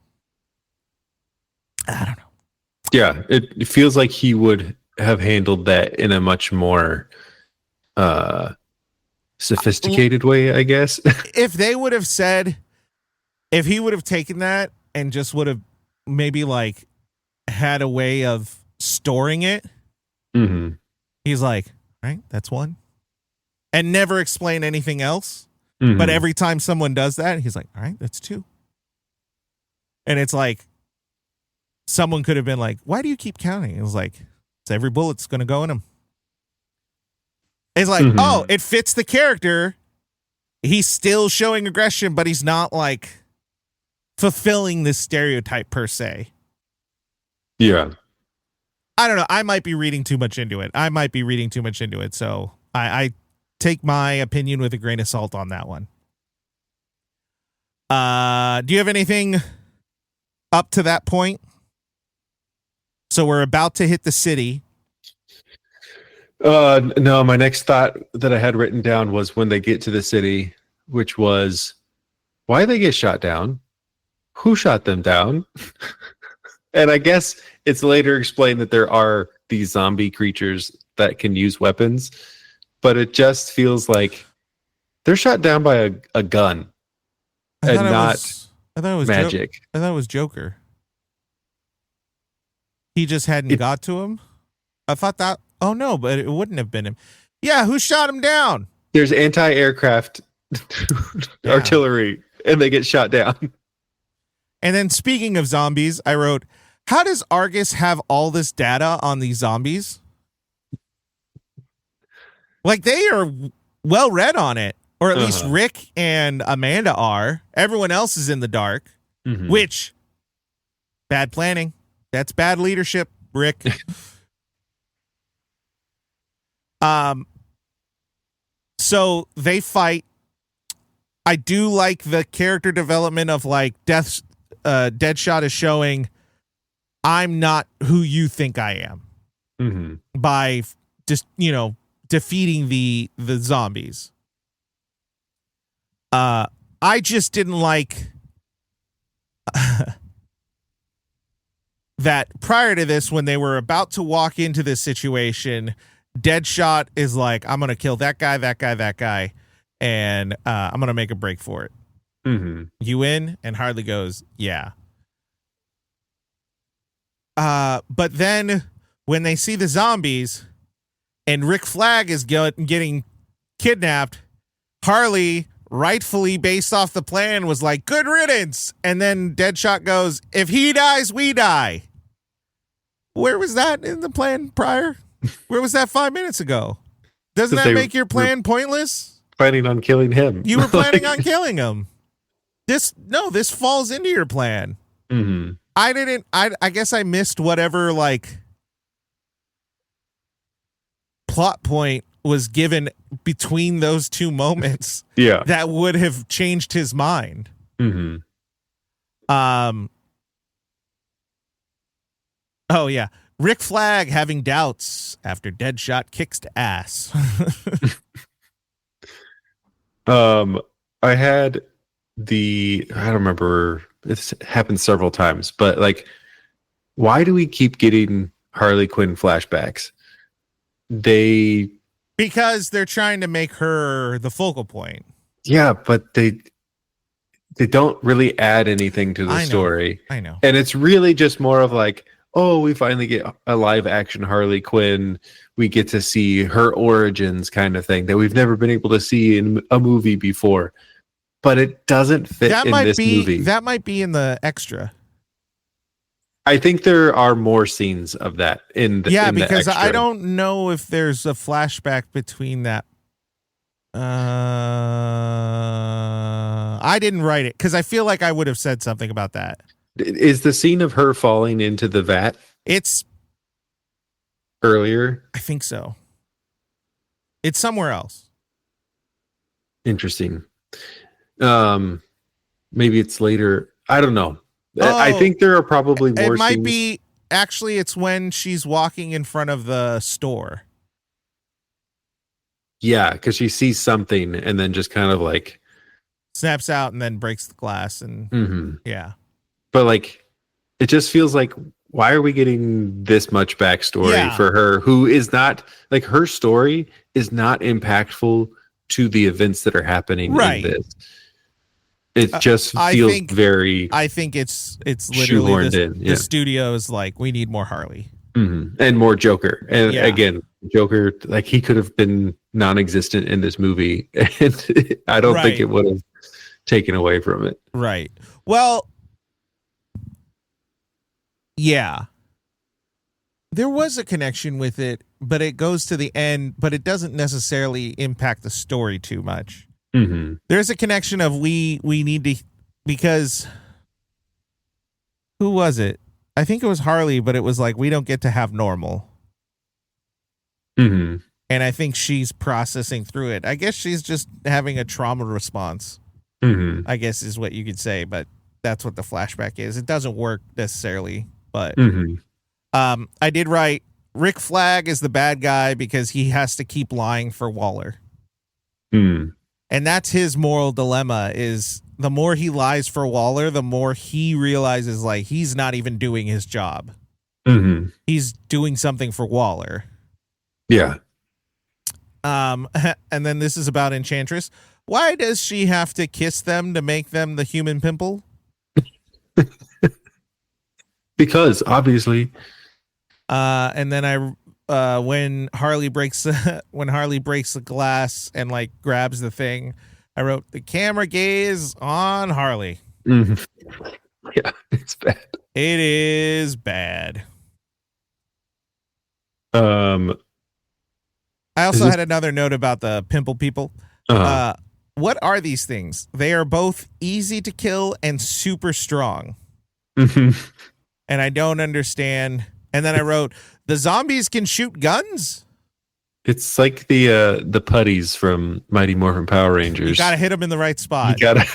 Yeah, it feels like he would have handled that in a much more sophisticated way, I guess. If they would have said, if he would have taken that and just would have maybe like had a way of storing it, Mm-hmm. he's like, right, that's one. And never explain anything else. Mm-hmm. But every time someone does that, he's like, all right, that's two. And it's like, someone could have been like, why do you keep counting? It was like, it's every bullet's going to go in him. It's like, Mm-hmm. oh, it fits the character. He's still showing aggression, but he's not like fulfilling this stereotype per se. Yeah. I don't know. I might be reading too much into it. So I take my opinion with a grain of salt on that one. Do you have anything up to that point? So we're about to hit the city. No, my next thought that I had written down was when they get to the city, which was, why did they get shot down? Who shot them down? And I guess it's later explained that there are these zombie creatures that can use weapons, but it just feels like they're shot down by a gun and not magic. I thought it was Joker. He just hadn't got to him. I thought that. Oh no, but it wouldn't have been him. Yeah, who shot him down? There's anti-aircraft artillery, and they get shot down. And then speaking of zombies, I wrote, how does Argus have all this data on these zombies? Like, they are well read on it, or at least Rick and Amanda are. Everyone else is in the dark, which, bad planning. That's bad leadership, Rick. So they fight. I do like the character development of like Deadshot is showing I'm not who you think I am by just, you know, defeating the zombies. I just didn't like that prior to this, when they were about to walk into this situation, Deadshot is like, I'm going to kill that guy, and I'm going to make a break for it. You in? And Harley goes, yeah. But then when they see the zombies and Rick Flag is getting kidnapped, Harley, rightfully based off the plan, was like, good riddance. And then Deadshot goes, if he dies, we die. Where was that in the plan prior? Where was that 5 minutes ago? Doesn't that make your plan pointless? Planning on killing him. You were planning on killing him. This falls into your plan. Mm-hmm. I guess I missed whatever like plot point was given between those two moments. Yeah. That would have changed his mind. Mm-hmm. Oh yeah. Rick Flag having doubts after Deadshot kicks to ass. I had I don't remember, it's happened several times, but like, why do we keep getting Harley Quinn flashbacks? Because they're trying to make her the focal point. Yeah, but they don't really add anything to the story. I know. And it's really just more of like, oh, we finally get a live action Harley Quinn. We get to see her origins kind of thing that we've never been able to see in a movie before. But it doesn't fit in this movie. That might be in the extra. I think there are more scenes of that in the because the extra. I don't know if there's a flashback between that. I didn't write it because I feel like I would have said something about that. Is the scene of her falling into the vat? It's earlier. I think so. It's somewhere else. Interesting. Maybe it's later. I don't know. I think there are probably more. It might scenes. be actually. It's when she's walking in front of the store. Yeah, because she sees something and then just kind of like snaps out and then breaks the glass and yeah. But like, it just feels like, why are we getting this much backstory for her, who is not like, her story is not impactful to the events that are happening in this. It just feels very. I think it's literally the studio is like, we need more Harley and more Joker, and again, Joker, like, he could have been non-existent in this movie, and I don't think it would have taken away from it. Right. Well, yeah, there was a connection with it, but it goes to the end, but it doesn't necessarily impact the story too much. There's a connection of we need to, because who was it? I think it was Harley, but it was like, we don't get to have normal. And I think she's processing through it. I guess she's just having a trauma response, I guess is what you could say, but that's what the flashback is. It doesn't work necessarily, but I did write Rick Flag is the bad guy because he has to keep lying for Waller. And that's his moral dilemma, is the more he lies for Waller, the more he realizes like he's not even doing his job. He's doing something for Waller. Yeah. And then this is about Enchantress. Why does she have to kiss them to make them the human pimple? Because obviously. And then when Harley breaks the glass and like grabs the thing, I wrote the camera gaze on Harley. Yeah, it's bad. It is bad. I also had another note about the pimple people. What are these things? They are both easy to kill and super strong. And I don't understand. And then I wrote, the zombies can shoot guns? It's like the putties from Mighty Morphin Power Rangers. You gotta hit them in the right spot. You gotta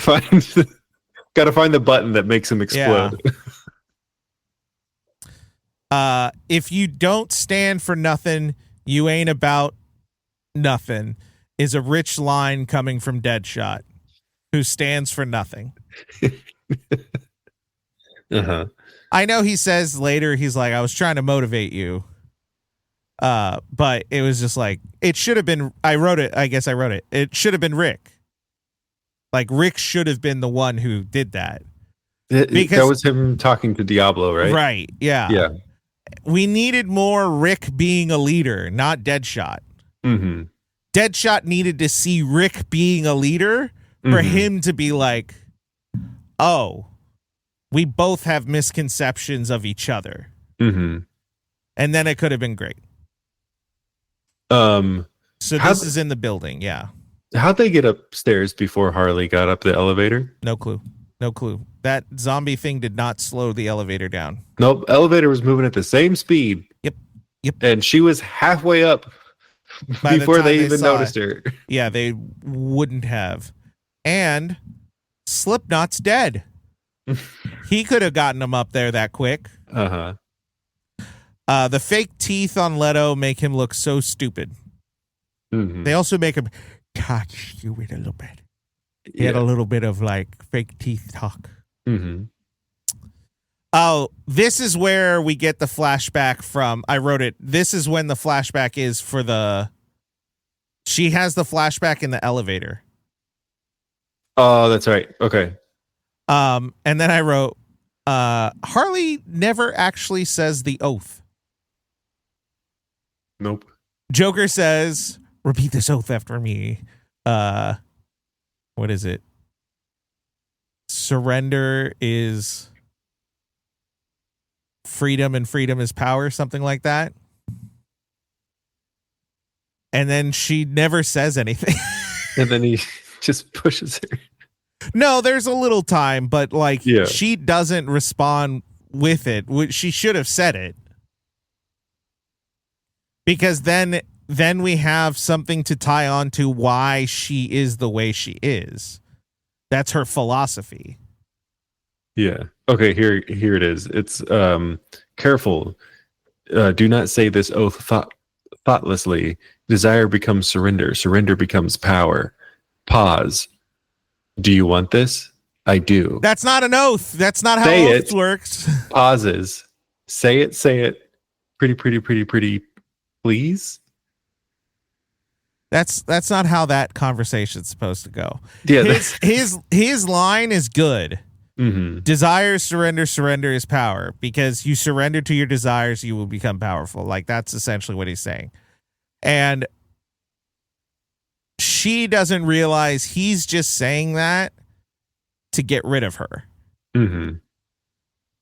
find the button that makes them explode. If you don't stand for nothing, you ain't about nothing, is a rich line coming from Deadshot, who stands for nothing. I know he says later, he's like, I was trying to motivate you. But it was just like, it should have been, I guess I wrote it. It should have been Rick. Like, Rick should have been the one who did that. Because that was him talking to Diablo, right? Right, yeah. Yeah. We needed more Rick being a leader, not Deadshot. Deadshot needed to see Rick being a leader for him to be like, oh, we both have misconceptions of each other. Mm-hmm. And then it could have been great. So this is in the building, yeah. How'd they get upstairs before Harley got up the elevator? No clue. That zombie thing did not slow the elevator down. Nope, elevator was moving at the same speed. Yep. And she was halfway up before they even noticed her. Yeah, they wouldn't have. And Slipknot's dead. He could have gotten him up there that quick. Uh-huh. The fake teeth on Leto make him look so stupid. Mm-hmm. They also make him talk stupid a little bit. He had a little bit of like fake teeth talk. Mm-hmm. Oh, this is where we get the flashback from. I wrote it. This is when the flashback is for the. She has the flashback in the elevator. Oh, that's right. Okay. And then I wrote, Harley never actually says the oath. Nope. Joker says, repeat this oath after me. What is it? Surrender is freedom and freedom is power, something like that. And then she never says anything. And then he just pushes her. No, there's a little time, but like Yeah. she doesn't respond with it. She should have said it. Because then we have something to tie on to why she is the way she is. That's her philosophy. Yeah. Okay, here it is. It's careful. Do not say this oath thoughtlessly. Desire becomes surrender. Surrender becomes power. Pause. Do you want this? I do. That's not an oath. That's not how oaths works. Pauses. Say it. Pretty, please. That's not how that conversation's supposed to go. Yeah. His line is good. Mm-hmm. Desire, surrender is power. Because you surrender to your desires, you will become powerful. Like that's essentially what he's saying. And she doesn't realize he's just saying that to get rid of her. Mm-hmm.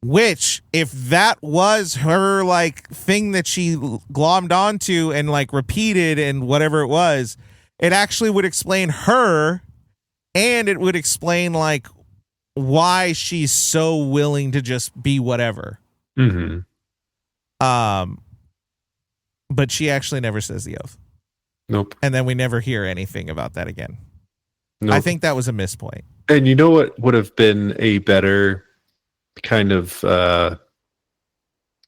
Which, if that was her like thing that she glommed onto and like repeated and whatever it was, it actually would explain her, and it would explain like why she's so willing to just be whatever. Mm-hmm. But she actually never says the oath. Nope. And then we never hear anything about that again. Nope. I think that was a mispoint. And you know what would have been a better kind of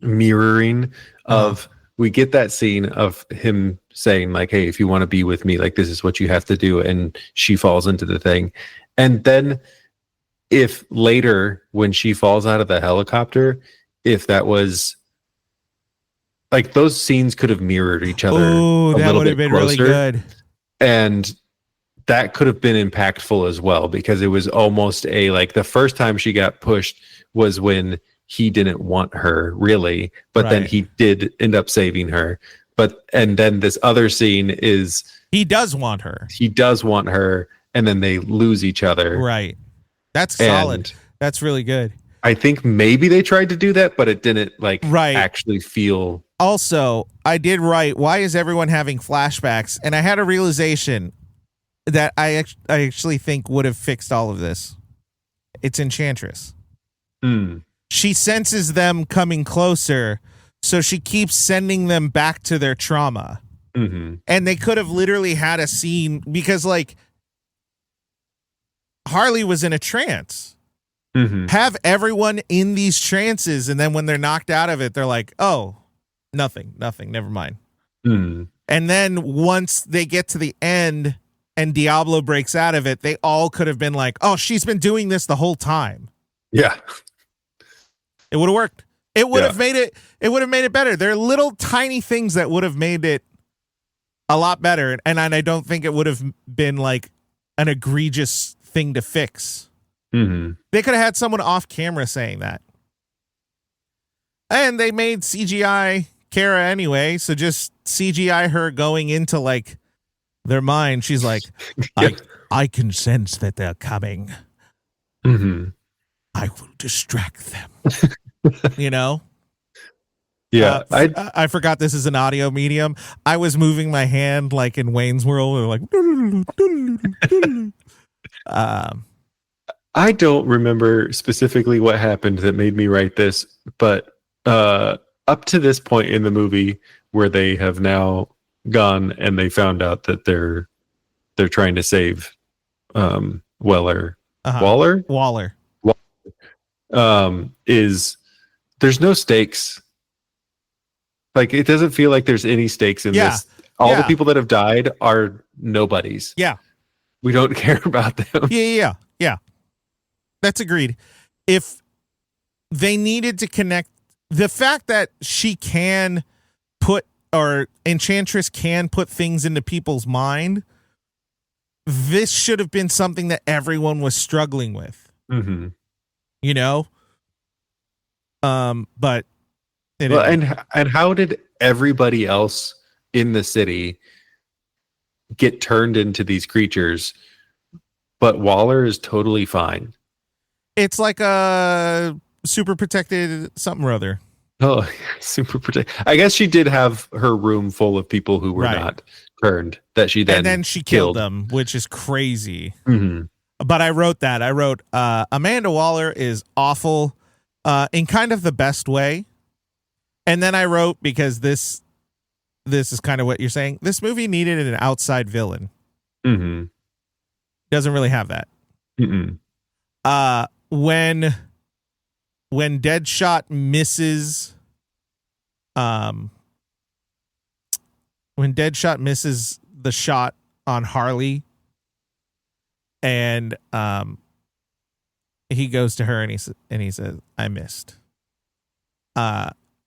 mirroring of we get that scene of him saying like, hey, if you want to be with me, like this is what you have to do, and she falls into the thing. And then if later when she falls out of the helicopter, if that was like those scenes could have mirrored each other. Oh, that would have been really good. And that could have been impactful as well, because it was almost a like the first time she got pushed was when he didn't want her really, but then he did end up saving her. And then this other scene is he does want her. And then they lose each other. Right. That's solid. That's really good. I think maybe they tried to do that, but it didn't actually feel. Also, I did write, why is everyone having flashbacks? And I had a realization that I actually think would have fixed all of this. It's Enchantress. She senses them coming closer, so she keeps sending them back to their trauma. Mm-hmm. And they could have literally had a scene because, like, Harley was in a trance. Mm-hmm. Have everyone in these trances, and then when they're knocked out of it, they're like, oh, nothing, never mind. Mm-hmm. And then once they get to the end and Diablo breaks out of it, they all could have been like, oh, she's been doing this the whole time. Yeah. It would have worked. It would have made it better. There are little tiny things that would have made it a lot better. And I don't think it would have been like an egregious thing to fix. Mm-hmm. They could have had someone off camera saying that. And they made CGI Cara anyway. So just CGI her going into like They're mine. She's like, I can sense that they're coming. Mm-hmm. I will distract them. You know? Yeah. I forgot this is an audio medium. I was moving my hand like in Wayne's World, or like. I don't remember specifically what happened that made me write this, but up to this point in the movie where they have now gone and they found out that they're trying to save Waller, is there's no stakes. Like, it doesn't feel like there's any stakes in this. All the people that have died are nobodies. Yeah. We don't care about them. Yeah. That's agreed. If they needed to connect, the fact that she can put, or Enchantress can put things into people's mind, this should have been something that everyone was struggling with. Mm-hmm. You know? But and how did everybody else in the city get turned into these creatures, but Waller is totally fine? It's like a super protected something or other. Oh, super protected. I guess she did have her room full of people who were not turned, that she then, and then she killed them, which is crazy. Mm-hmm. But I wrote Amanda Waller is awful in kind of the best way. And then I wrote, because this is kind of what you're saying, this movie needed an outside villain. Mm-hmm. Doesn't really have that. Mm-mm. When Deadshot misses the shot on Harley, and he goes to her and he says, I missed.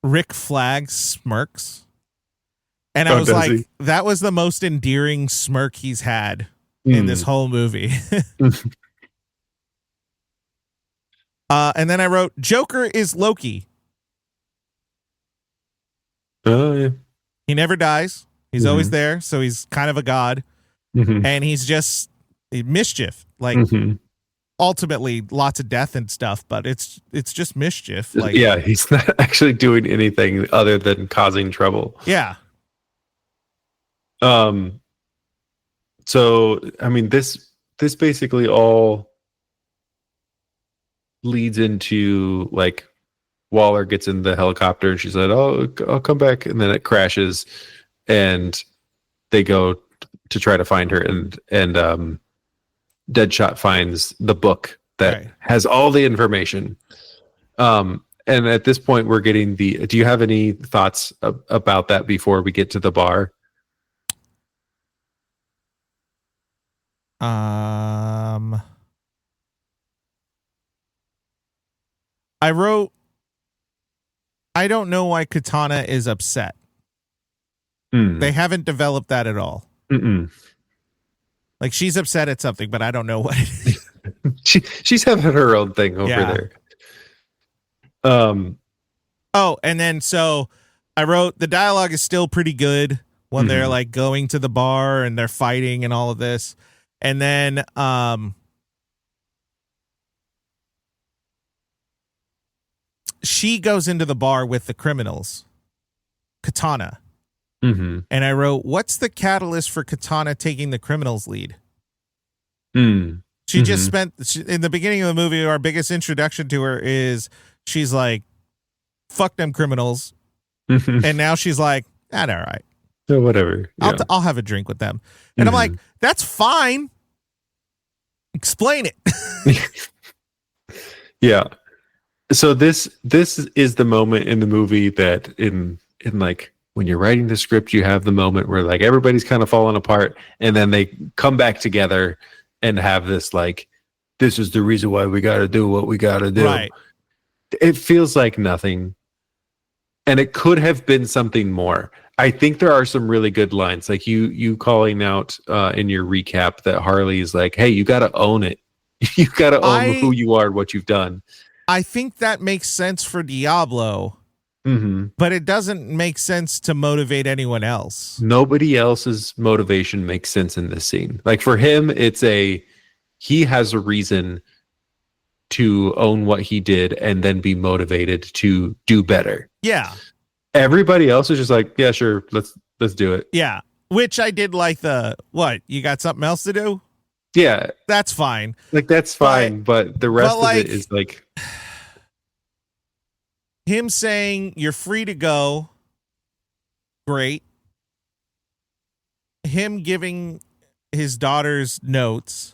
Rick Flag smirks, and I was like, that was the most endearing smirk he's had in this whole movie. And then I wrote, Joker is Loki. Oh, yeah. He never dies. He's always there, so he's kind of a god. Mm-hmm. And he's just mischief. Like, ultimately, lots of death and stuff, but it's just mischief. Like, yeah, he's not actually doing anything other than causing trouble. Yeah. So, I mean, this basically all leads into, like, Waller gets in the helicopter and she said, "Oh, I'll come back," and then it crashes, and they go to try to find her, and Deadshot finds the book that has all the information. And at this point, we're getting do you have any thoughts about that before we get to the bar? I wrote, I don't know why Katana is upset. They haven't developed that at all. Mm-mm. Like, she's upset at something, but I don't know what it is. She's having her own thing over there. Oh, and then so I wrote, the dialogue is still pretty good when they're like going to the bar and they're fighting and all of this. And then she goes into the bar with the criminals, Katana. Mm-hmm. And I wrote, what's the catalyst for Katana taking the criminals lead? She just spent, in the beginning of the movie, our biggest introduction to her is she's like, fuck them criminals. And now she's like, all right. So whatever. Yeah. I'll have a drink with them. And I'm like, that's fine. Explain it. Yeah. So this is the moment in the movie that in like, when you're writing the script, you have the moment where, like, everybody's kind of falling apart, and then they come back together and have this, like, this is the reason why we got to do what we got to do. Right. It feels like nothing, and it could have been something more. I think there are some really good lines, like you calling out in your recap that Harley's like, hey, you got to own it. You got to own who you are and what you've done. I think that makes sense for Diablo. Mm-hmm. but it doesn't make sense to motivate anyone else. Nobody else's motivation makes sense in this scene. Like for him, he has a reason to own what he did and then be motivated to do better. Yeah. Everybody else is just like, yeah, sure, let's do it. Yeah. Which I did like what? You got something else to do? Yeah. That's fine. Like that's fine, but the rest of it is like him saying you're free to go. Great. Him giving his daughter's notes.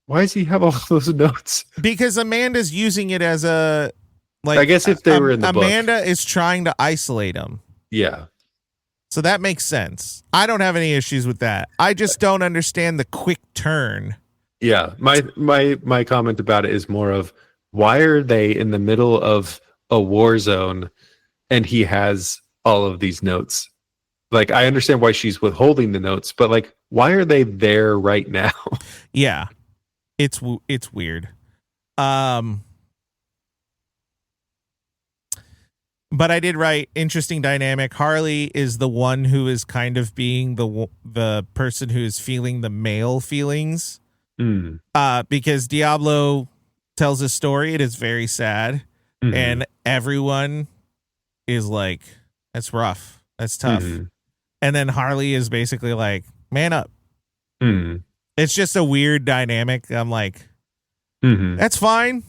Why does he have all those notes? Because Amanda's using it as a I guess if they were in the Amanda book. is trying to isolate him. Yeah. So that makes sense. I don't have any issues with that. I just don't understand the quick turn. Yeah. My comment about it is more of why are they in the middle of a war zone and he has all of these notes? Like, I understand why she's withholding the notes, but like, why are they there right now? Yeah. It's weird. But I did write interesting dynamic. Harley is the one who is kind of being the person who is feeling the male feelings. Because Diablo tells a story. It is very sad. Mm-hmm. And everyone is like, that's rough. That's tough. Mm-hmm. And then Harley is basically like, man up. Mm-hmm. It's just a weird dynamic. I'm like, that's fine.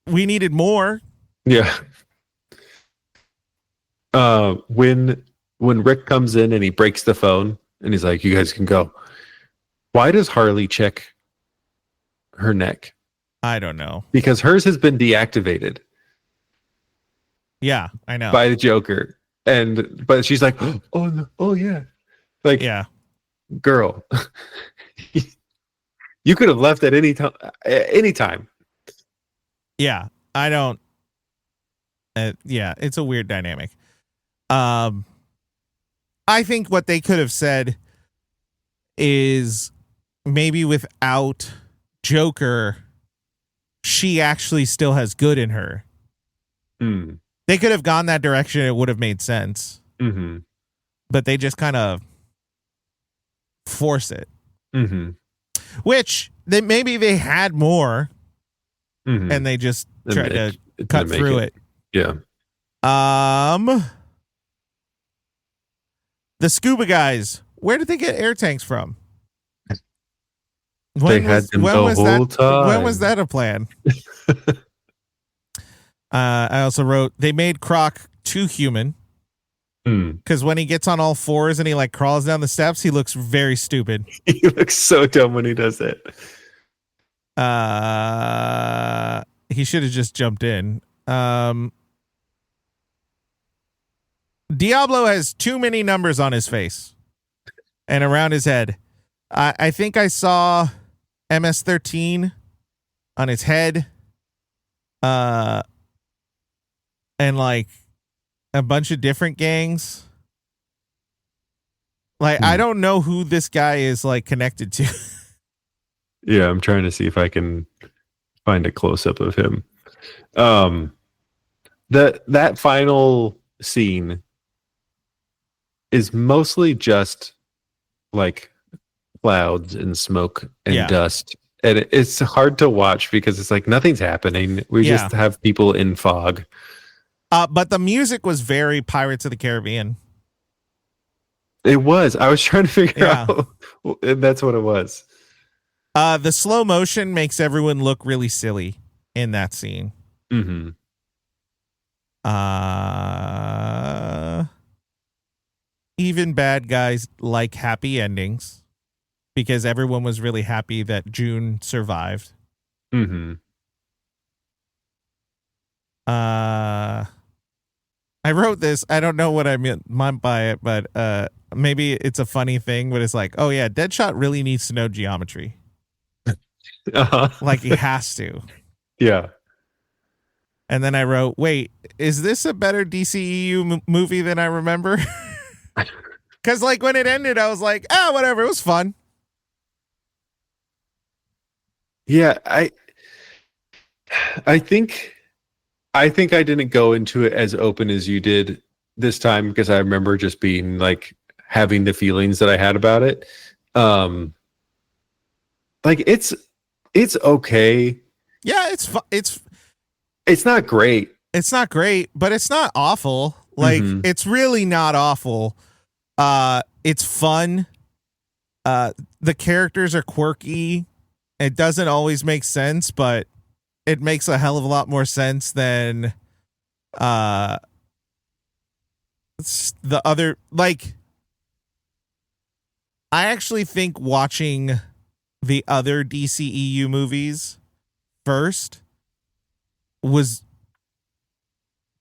We needed more. Yeah. When Rick comes in and he breaks the phone and he's like, you guys can go. Why does Harley check her neck? I don't know. Because hers has been deactivated. Yeah, I know. By the Joker. But she's like, oh no, oh yeah. Like, yeah, girl, you could have left at any time. Yeah, I don't. Yeah, it's a weird dynamic. I think what they could have said is maybe without Joker, she actually still has good in her. They could have gone that direction. It would have made sense. Mm-hmm. But they just kind of force it. Mm-hmm. Which maybe they had more, and they just tried to cut through it. Yeah. The scuba guys, where did they get air tanks from? They had them the whole time. When was that a plan? I also wrote, they made Croc too human. Because when he gets on all fours and he like crawls down the steps, he looks very stupid. He looks so dumb when he does it. He should have just jumped in. Diablo has too many numbers on his face and around his head. I think I saw MS-13 on his head. And like a bunch of different gangs. Like, I don't know who this guy is like connected to. Yeah, I'm trying to see if I can find a close up of him. That final scene is mostly just like clouds and smoke and dust. And it's hard to watch because it's like nothing's happening. We just have people in fog. But the music was very Pirates of the Caribbean. It was. I was trying to figure out. And that's what it was. The slow motion makes everyone look really silly in that scene. Mm-hmm. Even bad guys like happy endings because everyone was really happy that June survived. Mm-hmm. I wrote this. I don't know what I meant by it, but maybe it's a funny thing, but it's like, oh yeah, Deadshot really needs to know geometry. Like he has to. Yeah. And then I wrote, wait, is this a better DCEU movie than I remember? Because like when it ended, I was like, whatever, it was fun. Yeah, I think I think I didn't go into it as open as you did this time because I remember just being like having the feelings that I had about it. Like it's okay. Yeah, It's not great. it's not great, but it's not awful. Like Mhm. it's really not awful. It's fun. The characters are quirky. It doesn't always make sense, but it makes a hell of a lot more sense than the other. Like, I actually think watching the other DCEU movies first was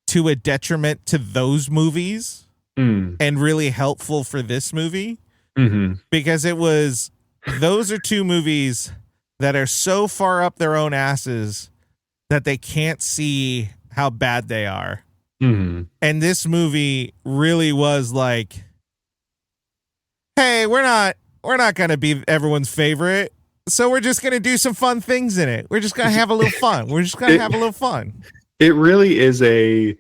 to a detriment to those movies and really helpful for this movie because those are two movies that are so far up their own asses that they can't see how bad they are. And this movie really was like, hey, we're not going to be everyone's favorite. So we're just going to do some fun things in it. We're just going to have a little fun. We're just going to have a little fun. It really is a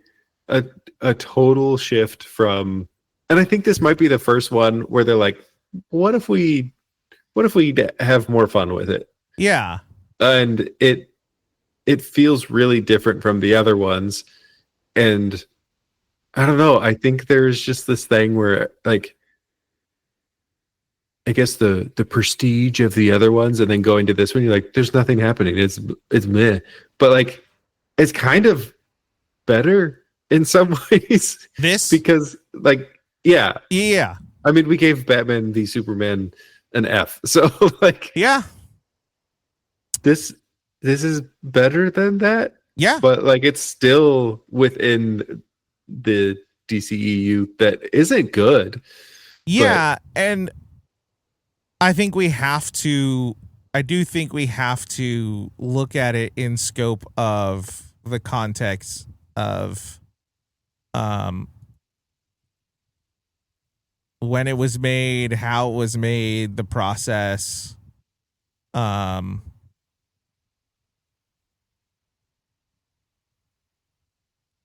total shift from, and I think this might be the first one where they're like, what if we have more fun with it? Yeah. And it feels really different from the other ones. And I don't know, I think there's just this thing where like, I guess the prestige of the other ones and then going to this one, you're like, there's nothing happening. It's meh. But like, it's kind of better in some ways. This? Because like, yeah. Yeah. I mean, we gave Batman v Superman an F. So like, yeah. This is better than that. Yeah. But like, it's still within the DCEU that isn't good. Yeah. And I do think we have to look at it in scope of the context of when it was made, how it was made, the process.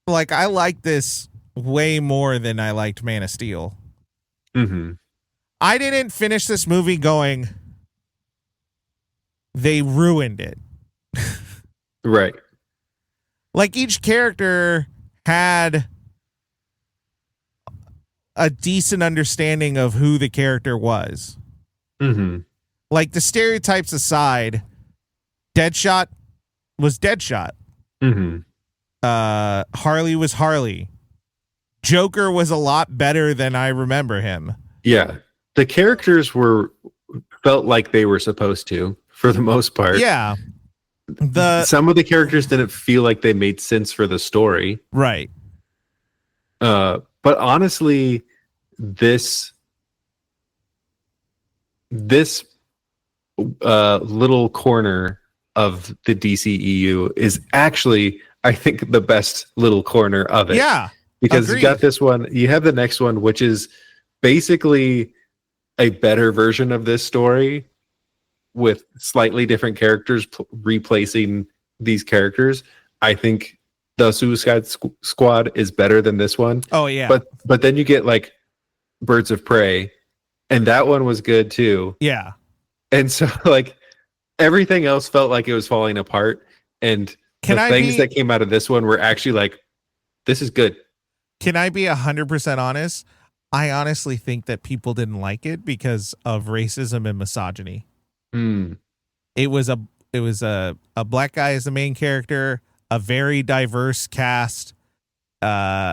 Like, I like this way more than I liked Man of Steel. I didn't finish this movie going, they ruined it. Right. Like, each character had a decent understanding of who the character was. Like, the stereotypes aside, Deadshot was Deadshot. Harley was Harley. Joker was a lot better than I remember him. Yeah. The characters felt like they were supposed to, for the most part. Yeah. Some of the characters didn't feel like they made sense for the story. Right. But honestly, this little corner of the DCEU is actually, I think, the best little corner of it. Yeah. Because agreed. You got this one, you have the next one, which is basically a better version of this story with slightly different characters replacing these characters. I think the Suicide Squad is better than this one. Oh yeah. But then you get like Birds of Prey, and that one was good too. Yeah. And so like everything else felt like it was falling apart, and things that came out of this one were actually like, this is good. Can I be 100% honest? I honestly think that people didn't like it because of racism and misogyny. It was a black guy as the main character, a very diverse cast, and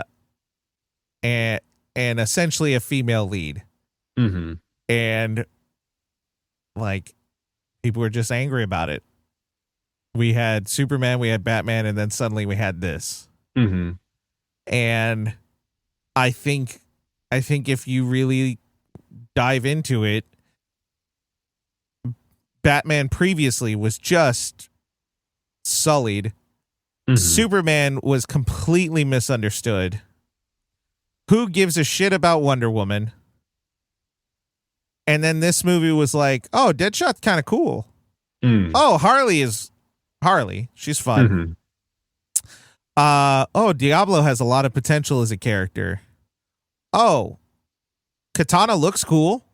essentially a female lead. And like, people were just angry about it. We had Superman, we had Batman, and then suddenly we had this. And I think if you really dive into it, Batman previously was just sullied. Superman was completely misunderstood. Who gives a shit about Wonder Woman? And then this movie was like, oh, Deadshot's kind of cool. Oh, Harley is Harley. She's fun. Diablo has a lot of potential as a character. Oh, Katana looks cool.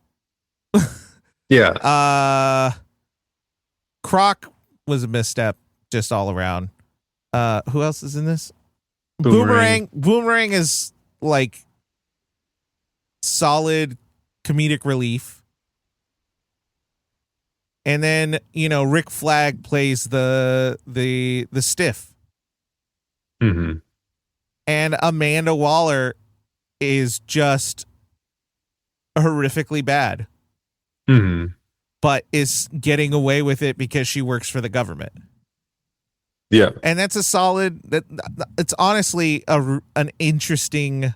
Yeah. Croc was a misstep just all around. Who else is in this? Boomerang is like solid comedic relief. And then, Rick Flag plays the stiff. Mm-hmm. And Amanda Waller is just horrifically bad. Mm-hmm. But is getting away with it because she works for the government. Yeah. And that's it's honestly an interesting,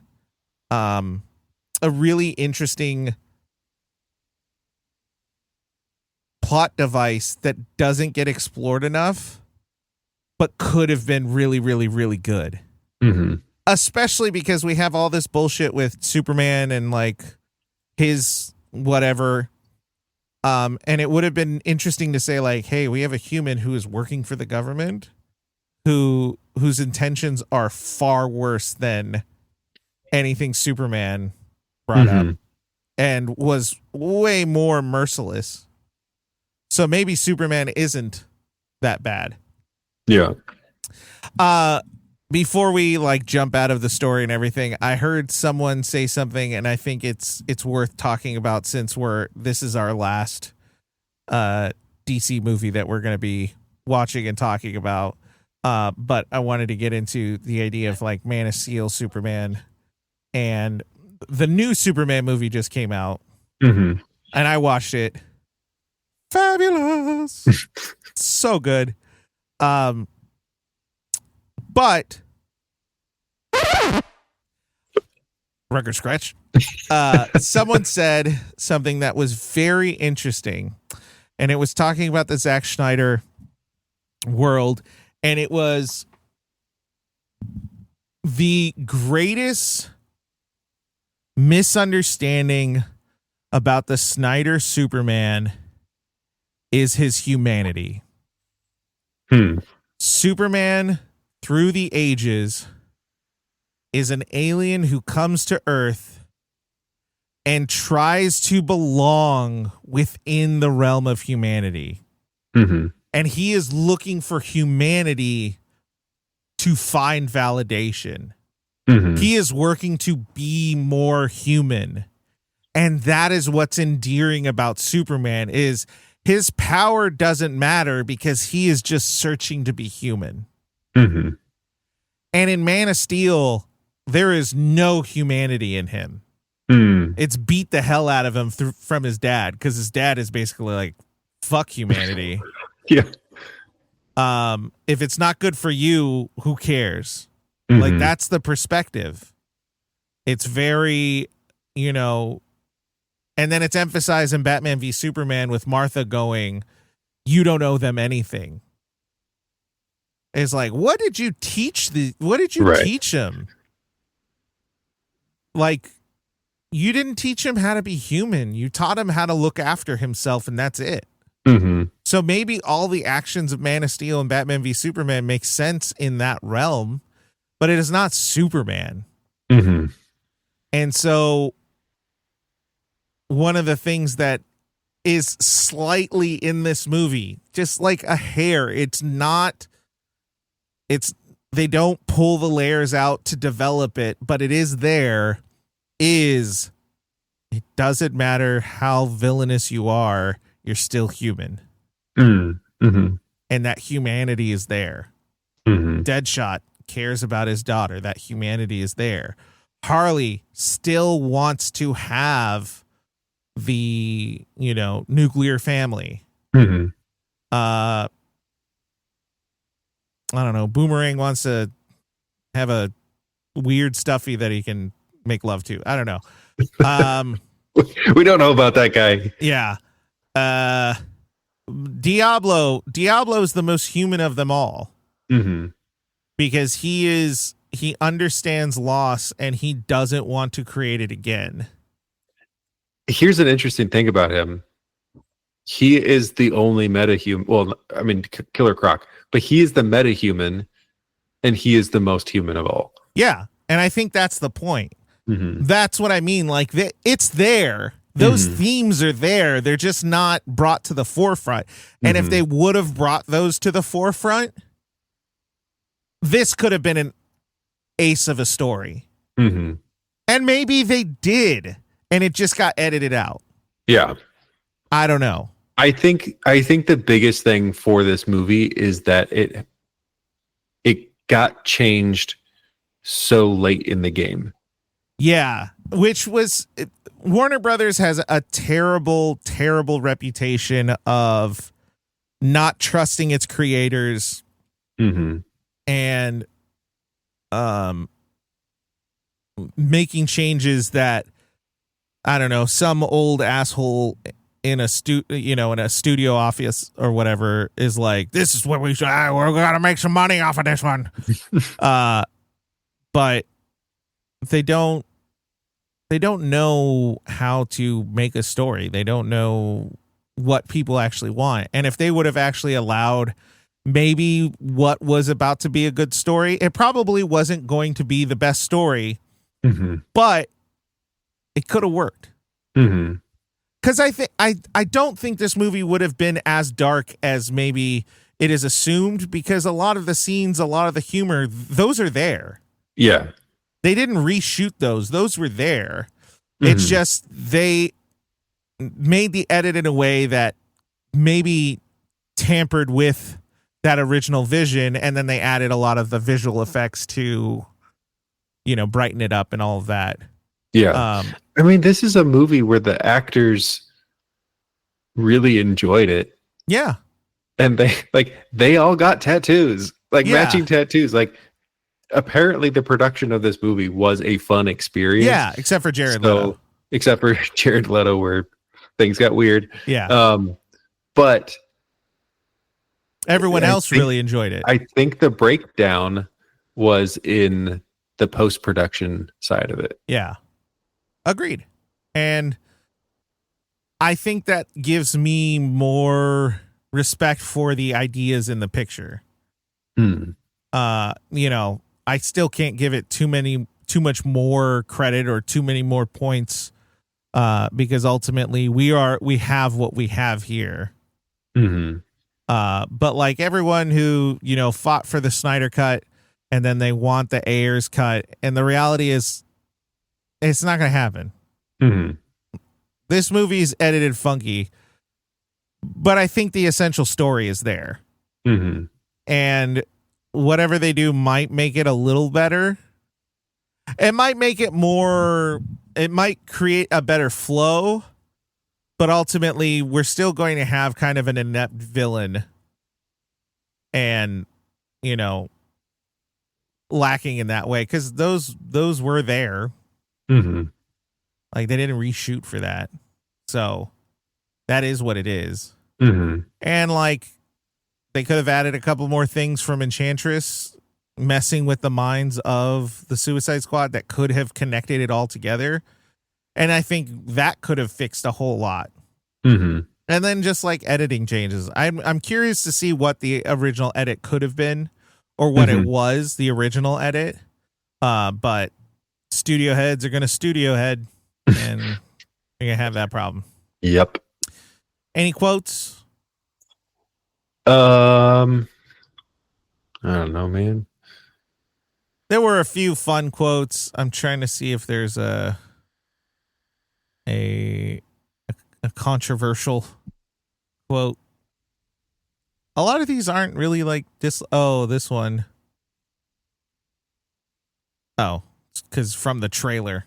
a really interesting plot device that doesn't get explored enough, but could have been really, really, really good. Mm-hmm. Especially because we have all this bullshit with Superman and like his whatever. And it would have been interesting to say like, hey, we have a human who is working for the government whose intentions are far worse than anything Superman brought up and was way more merciless. So maybe Superman isn't that bad. Yeah. Before we like jump out of the story and everything, I heard someone say something, and I think it's worth talking about since this is our last DC movie that we're going to be watching and talking about. But I wanted to get into the idea of like Man of Steel, Superman, and the new Superman movie just came out, and I watched it. Fabulous, so good. But record scratch. Someone said something that was very interesting, and it was talking about the Zack Snyder world, and it was the greatest misunderstanding about the Snyder Superman is his humanity. Superman through the ages is an alien who comes to Earth and tries to belong within the realm of humanity. And he is looking for humanity to find validation. He is working to be more human. And that is what's endearing about Superman is his power doesn't matter because he is just searching to be human. And in Man of Steel, there is no humanity in him. It's beat the hell out of him from his dad because his dad is basically like, fuck humanity. Yeah. If it's not good for you, who cares? Like, that's the perspective. It's very, and then it's emphasized in Batman v Superman with Martha going, you don't owe them anything. It's like, what did you teach teach him? Like, you didn't teach him how to be human. You taught him how to look after himself, and that's it. So maybe all the actions of Man of Steel and Batman v Superman make sense in that realm, but it is not Superman. And so one of the things that is slightly in this movie, just like a hair, they don't pull the layers out to develop it, but it is there, it doesn't matter how villainous you are, you're still human. And that humanity is there. Deadshot cares about his daughter. That humanity is there. Harley still wants to have the, nuclear family. I don't know. Boomerang wants to have a weird stuffy that he can make love to. I don't know. We don't know about that guy. Yeah. Diablo is the most human of them all. Because he understands loss and he doesn't want to create it again. Here's an interesting thing about him. He is the only metahuman. Well, I mean, Killer Croc, but he is the metahuman And he is the most human of all. Yeah. And I think that's the point. Mm-hmm. That's what I mean. Like, it's there. Those themes are there. They're just not brought to the forefront. And if they would have brought those to the forefront, this could have been an ace of a story. Mm-hmm. And maybe they did, and it just got edited out. Yeah. I don't know. I think the biggest thing for this movie is that it got changed so late in the game. Yeah, which was Warner Brothers has a terrible, terrible reputation of not trusting its creators and making changes that, I don't know, some old asshole in a studio office or whatever is like, this is what we should, we're gonna make some money off of this one. But they don't know how to make a story. They don't know what people actually want. And if they would have actually allowed maybe what was about to be a good story, it probably wasn't going to be the best story, but it could have worked. Because I don't think this movie would have been as dark as maybe it is assumed, because a lot of the scenes, a lot of the humor, those are there. Yeah. They didn't reshoot those. Those were there. It's just they made the edit in a way that maybe tampered with that original vision, and then they added a lot of the visual effects to, brighten it up and all of that. Yeah. I mean, this is a movie where the actors really enjoyed it. Yeah. And they all got tattoos, matching tattoos. Apparently the production of this movie was a fun experience. Yeah, except for Jared Leto. Except for Jared Leto, where things got weird. Yeah. But everyone else really enjoyed it. I think the breakdown was in the post-production side of it. Yeah. Agreed. And I think that gives me more respect for the ideas in the picture. I still can't give it too much more credit or too many more points, because ultimately we have what we have here. But like everyone who, fought for the Snyder cut, and then they want the Ayer's cut, and the reality is it's not going to happen. This movie is edited funky, but I think the essential story is there. And whatever they do might make it a little better. It might make it more, it might create a better flow, but ultimately we're still going to have kind of an inept villain and, lacking in that way, because those were there. Like, they didn't reshoot for that. So that is what it is. And like, they could have added a couple more things from Enchantress messing with the minds of the Suicide Squad that could have connected it all together. And I think that could have fixed a whole lot. And then just like editing changes. I'm curious to see what the original edit could have been, or what it was, the original edit. But studio heads are going to studio head, and you're going to have that problem. Yep. Any quotes? I don't know, man. There were a few fun quotes. I'm trying to see if there's a controversial quote. A lot of these aren't really like this. Oh, this one. Oh, because from the trailer.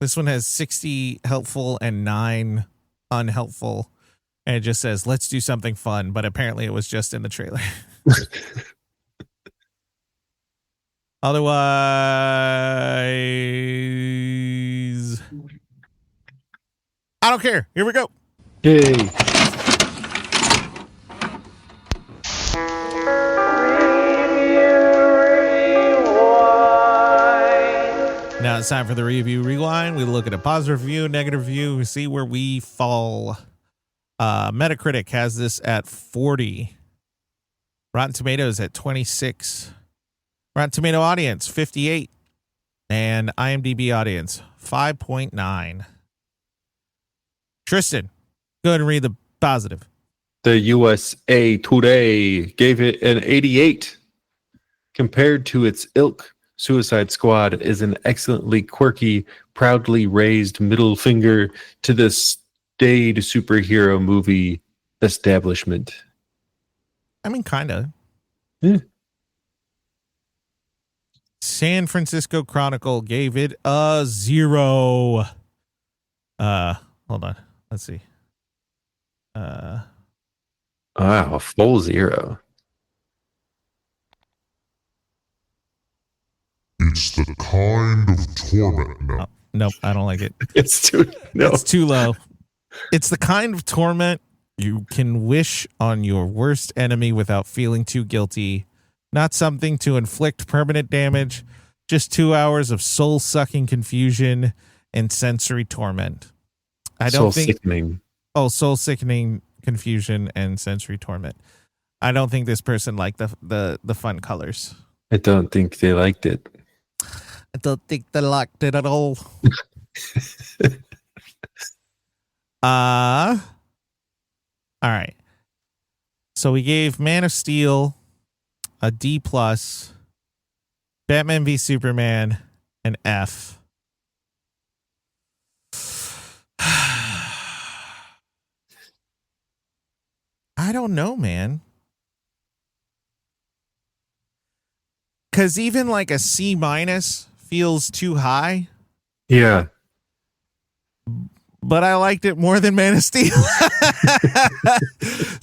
This one has 60 helpful and 9 unhelpful. And it just says, let's do something fun. But apparently it was just in the trailer. Otherwise, I don't care. Here we go. Yay. Now it's time for the review rewind. We look at a positive review, negative review. We see where we fall. Metacritic has this at 40. Rotten Tomatoes at 26. Rotten Tomato audience 58, and IMDb audience 5.9. Tristan, go ahead and read the positive. The USA Today gave it an 88. Compared to its ilk, Suicide Squad is an excellently quirky, proudly raised middle finger to the staid superhero movie establishment. I mean, kind of. Yeah. San Francisco Chronicle gave it a 0. Hold on. Let's see. Wow, a full 0. It's the kind of torment. No. Oh, nope, I don't like it. It's too low. It's the kind of torment you can wish on your worst enemy without feeling too guilty. Not something to inflict permanent damage. Just 2 hours of soul-sucking confusion and sensory torment. Soul-sickening. Oh, soul-sickening confusion and sensory torment. I don't think this person liked the fun colors. I don't think they liked it. I don't think they liked it at all. All right. So we gave Man of Steel a D+, Batman v Superman an F. I don't know, man. Because even like a C- feels too high. Yeah. But I liked it more than Man of Steel.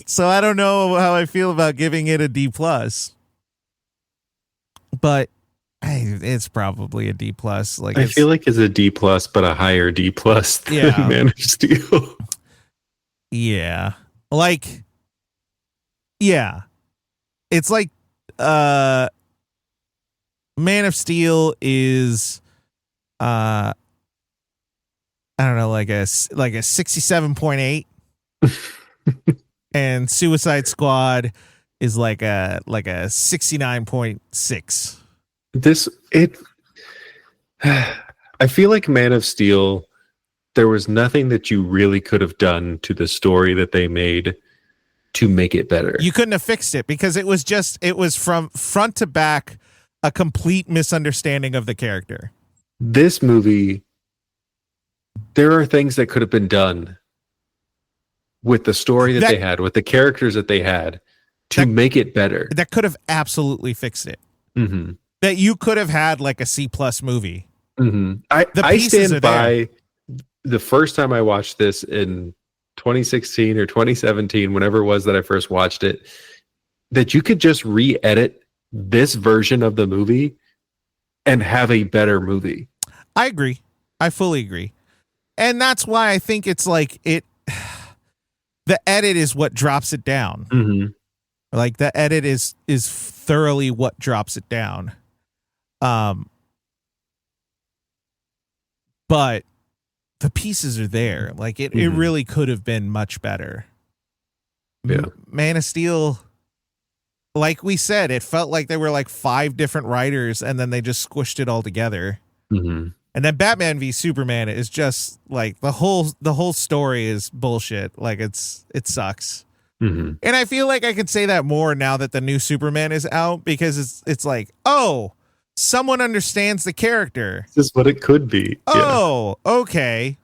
So I don't know how I feel about giving it a D+. But hey, it's probably a D+. Like I feel like it's a D+, but a higher D+ than Man of Steel. Yeah. Like, yeah. It's like Man of Steel is I don't know, like a 67.8. And Suicide Squad is like a 69.6. I feel like Man of Steel, there was nothing that you really could have done to the story that they made to make it better. You couldn't have fixed it because it was from front to back a complete misunderstanding of the character. This movie, there are things that could have been done with the story that they had, with the characters that they had, to make it better. That could have absolutely fixed it. Mm-hmm. That you could have had like a C+ movie. Mm-hmm. I stand by the first time I watched this in 2016 or 2017, whenever it was that I first watched it, that you could just re-edit this version of the movie and have a better movie. I agree. I fully agree. And that's why I think it's like the edit is what drops it down. Mm-hmm. Like the edit is thoroughly what drops it down. But the pieces are there. Like it really could have been much better. Yeah. Man of Steel, like we said, it felt like there were like 5 different writers and then they just squished it all together. Mm-hmm. And then Batman v Superman is just like the whole story is bullshit. Like it sucks. Mm-hmm. And I feel like I can say that more now that the new Superman is out, because it's like, oh, someone understands the character. This is what it could be. Oh, yeah. Okay.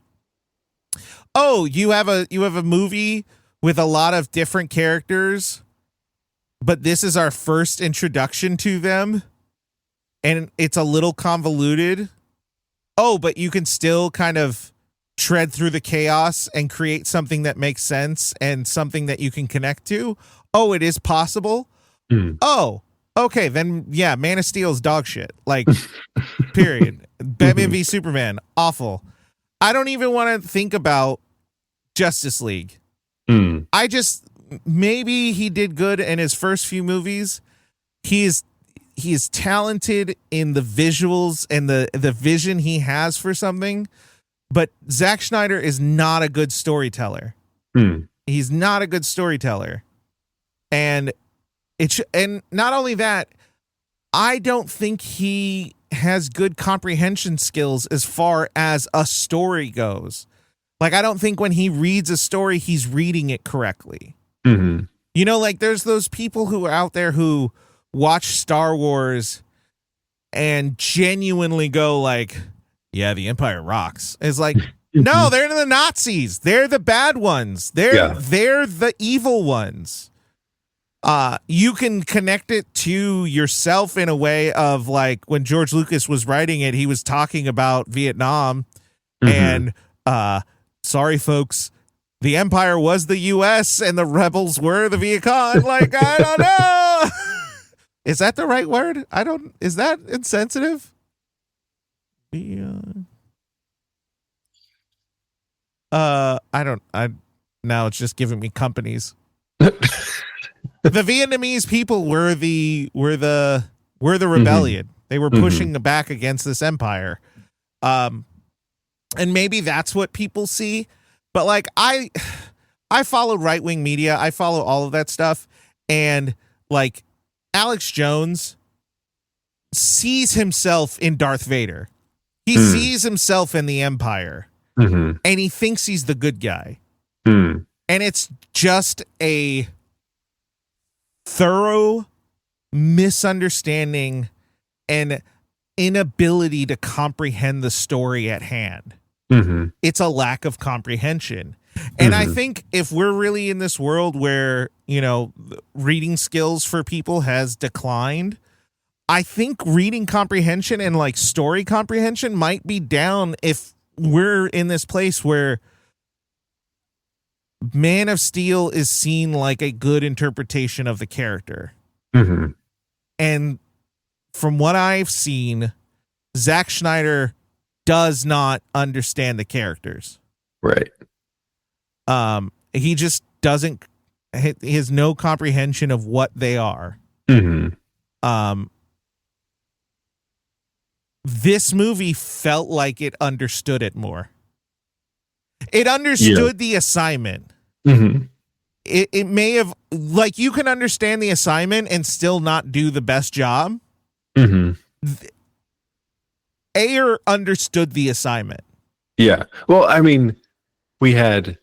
Oh, you have a movie with a lot of different characters, but this is our first introduction to them, and it's a little convoluted. Oh, but you can still kind of tread through the chaos and create something that makes sense and something that you can connect to. Oh, it is possible. Oh, okay. Then yeah, Man of Steel is dog shit. Like, period. Batman v Superman, awful. I don't even want to think about Justice League. I just, maybe he did good in his first few movies. He is talented in the visuals and the vision he has for something. But Zack Snyder is not a good storyteller. He's not a good storyteller. And not only that, I don't think he has good comprehension skills as far as a story goes. Like, I don't think when he reads a story, he's reading it correctly. Mm-hmm. You know, like there's those people who are out there who watch Star Wars and genuinely go like, yeah, the Empire rocks. It's like, no, they're the Nazis. They're the bad ones. They're the evil ones. You can connect it to yourself in a way of like when George Lucas was writing it, he was talking about Vietnam and sorry, folks, the Empire was the U.S. and the rebels were the Viet Cong. Like, I don't know. Is that the right word? Is that insensitive? Now it's just giving me companies. The Vietnamese people were the rebellion. They were pushing back against this empire. And maybe that's what people see. But like I follow right-wing media. I follow all of that stuff. And like Alex Jones sees himself in Darth Vader. He sees himself in the Empire. And he thinks he's the good guy. And it's just a thorough misunderstanding and inability to comprehend the story at hand. It's a lack of comprehension. And I think if we're really in this world where, you know, reading skills for people has declined, I think reading comprehension and like story comprehension might be down if we're in this place where Man of Steel is seen like a good interpretation of the character. And from what I've seen, Zack Snyder does not understand the characters. Right. He just doesn't, he has no comprehension of what they are. This movie felt like it understood it more. It understood the assignment. It may have, like, you can understand the assignment and still not do the best job. Ayer understood the assignment. Yeah. Well, I mean, we had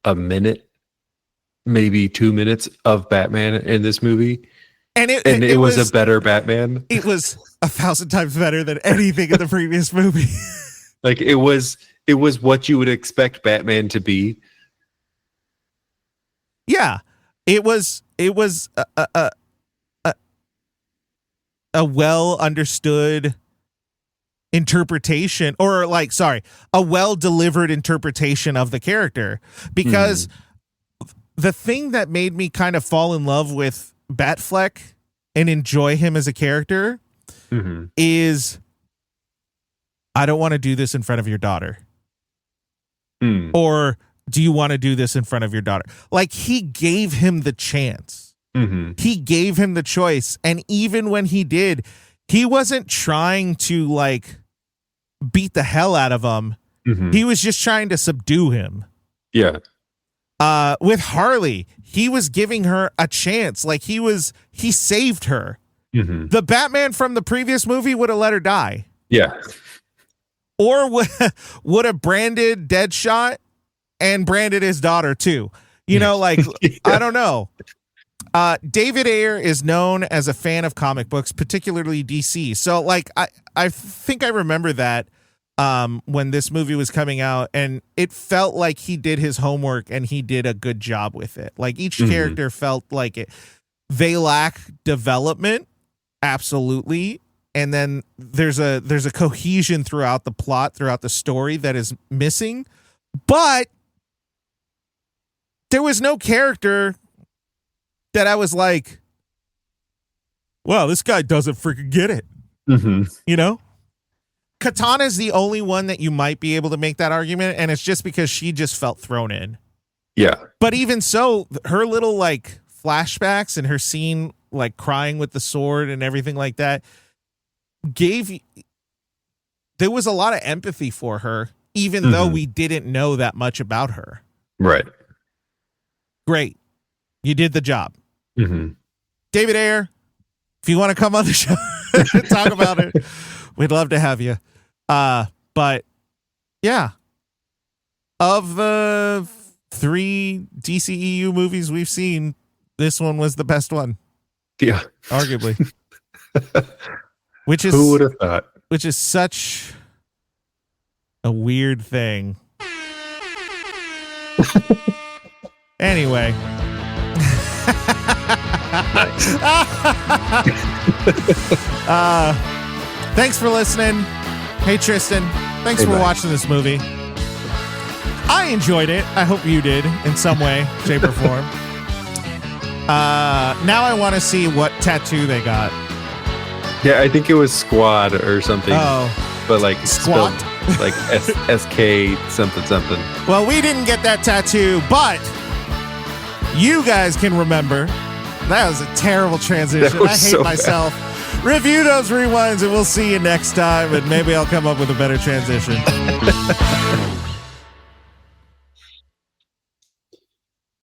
a minute, maybe 2 minutes of Batman in this movie. And it was a better Batman. It was 1,000 times better than anything in the previous movie. Like it was what you would expect Batman to be. Yeah, it was a well understood interpretation, or like, sorry, a well delivered interpretation of the character. Because the thing that made me kind of fall in love with Batfleck and enjoy him as a character is, I don't want to do this in front of your daughter. Or do you want to do this in front of your daughter? Like, he gave him the chance. He gave him the choice. And even when he did, he wasn't trying to like beat the hell out of him. He was just trying to subdue him. Yeah. With Harley, he was giving her a chance. Like he saved her. The Batman from the previous movie would have let her die. Yeah. Or would have branded Deadshot and branded his daughter too. You know, like, I don't know. David Ayer is known as a fan of comic books, particularly DC. So like, I think I remember that when this movie was coming out, and it felt like he did his homework and he did a good job with it. Like each character felt like it. They lack development. Absolutely. And then there's a cohesion throughout the plot, throughout the story that is missing, but there was no character that I was like, wow, this guy doesn't freaking get it. You know, Katana's the only one that you might be able to make that argument. And it's just because she just felt thrown in. Yeah. But even so, her little like flashbacks and her scene, like crying with the sword and everything like that, there was a lot of empathy for her, even though we didn't know that much about her. Right. Great. You did the job. David Ayer, if you want to come on the show and talk about it, we'd love to have you. But yeah, of the 3 DCEU movies we've seen, this one was the best one. Yeah, arguably. Which is, who would have thought? Which is such a weird thing. Anyway. Thanks for listening. Hey Tristan, thanks for watching this movie. I enjoyed it. I hope you did in some way, shape, or form. Now I want to see what tattoo they got. Yeah, I think it was Squad or something. Oh, but like Squat, spelled like SK something. Well, we didn't get that tattoo, but you guys can remember. That was a terrible transition. I hate myself. Bad. Review those rewinds, and we'll see you next time. And maybe I'll come up with a better transition.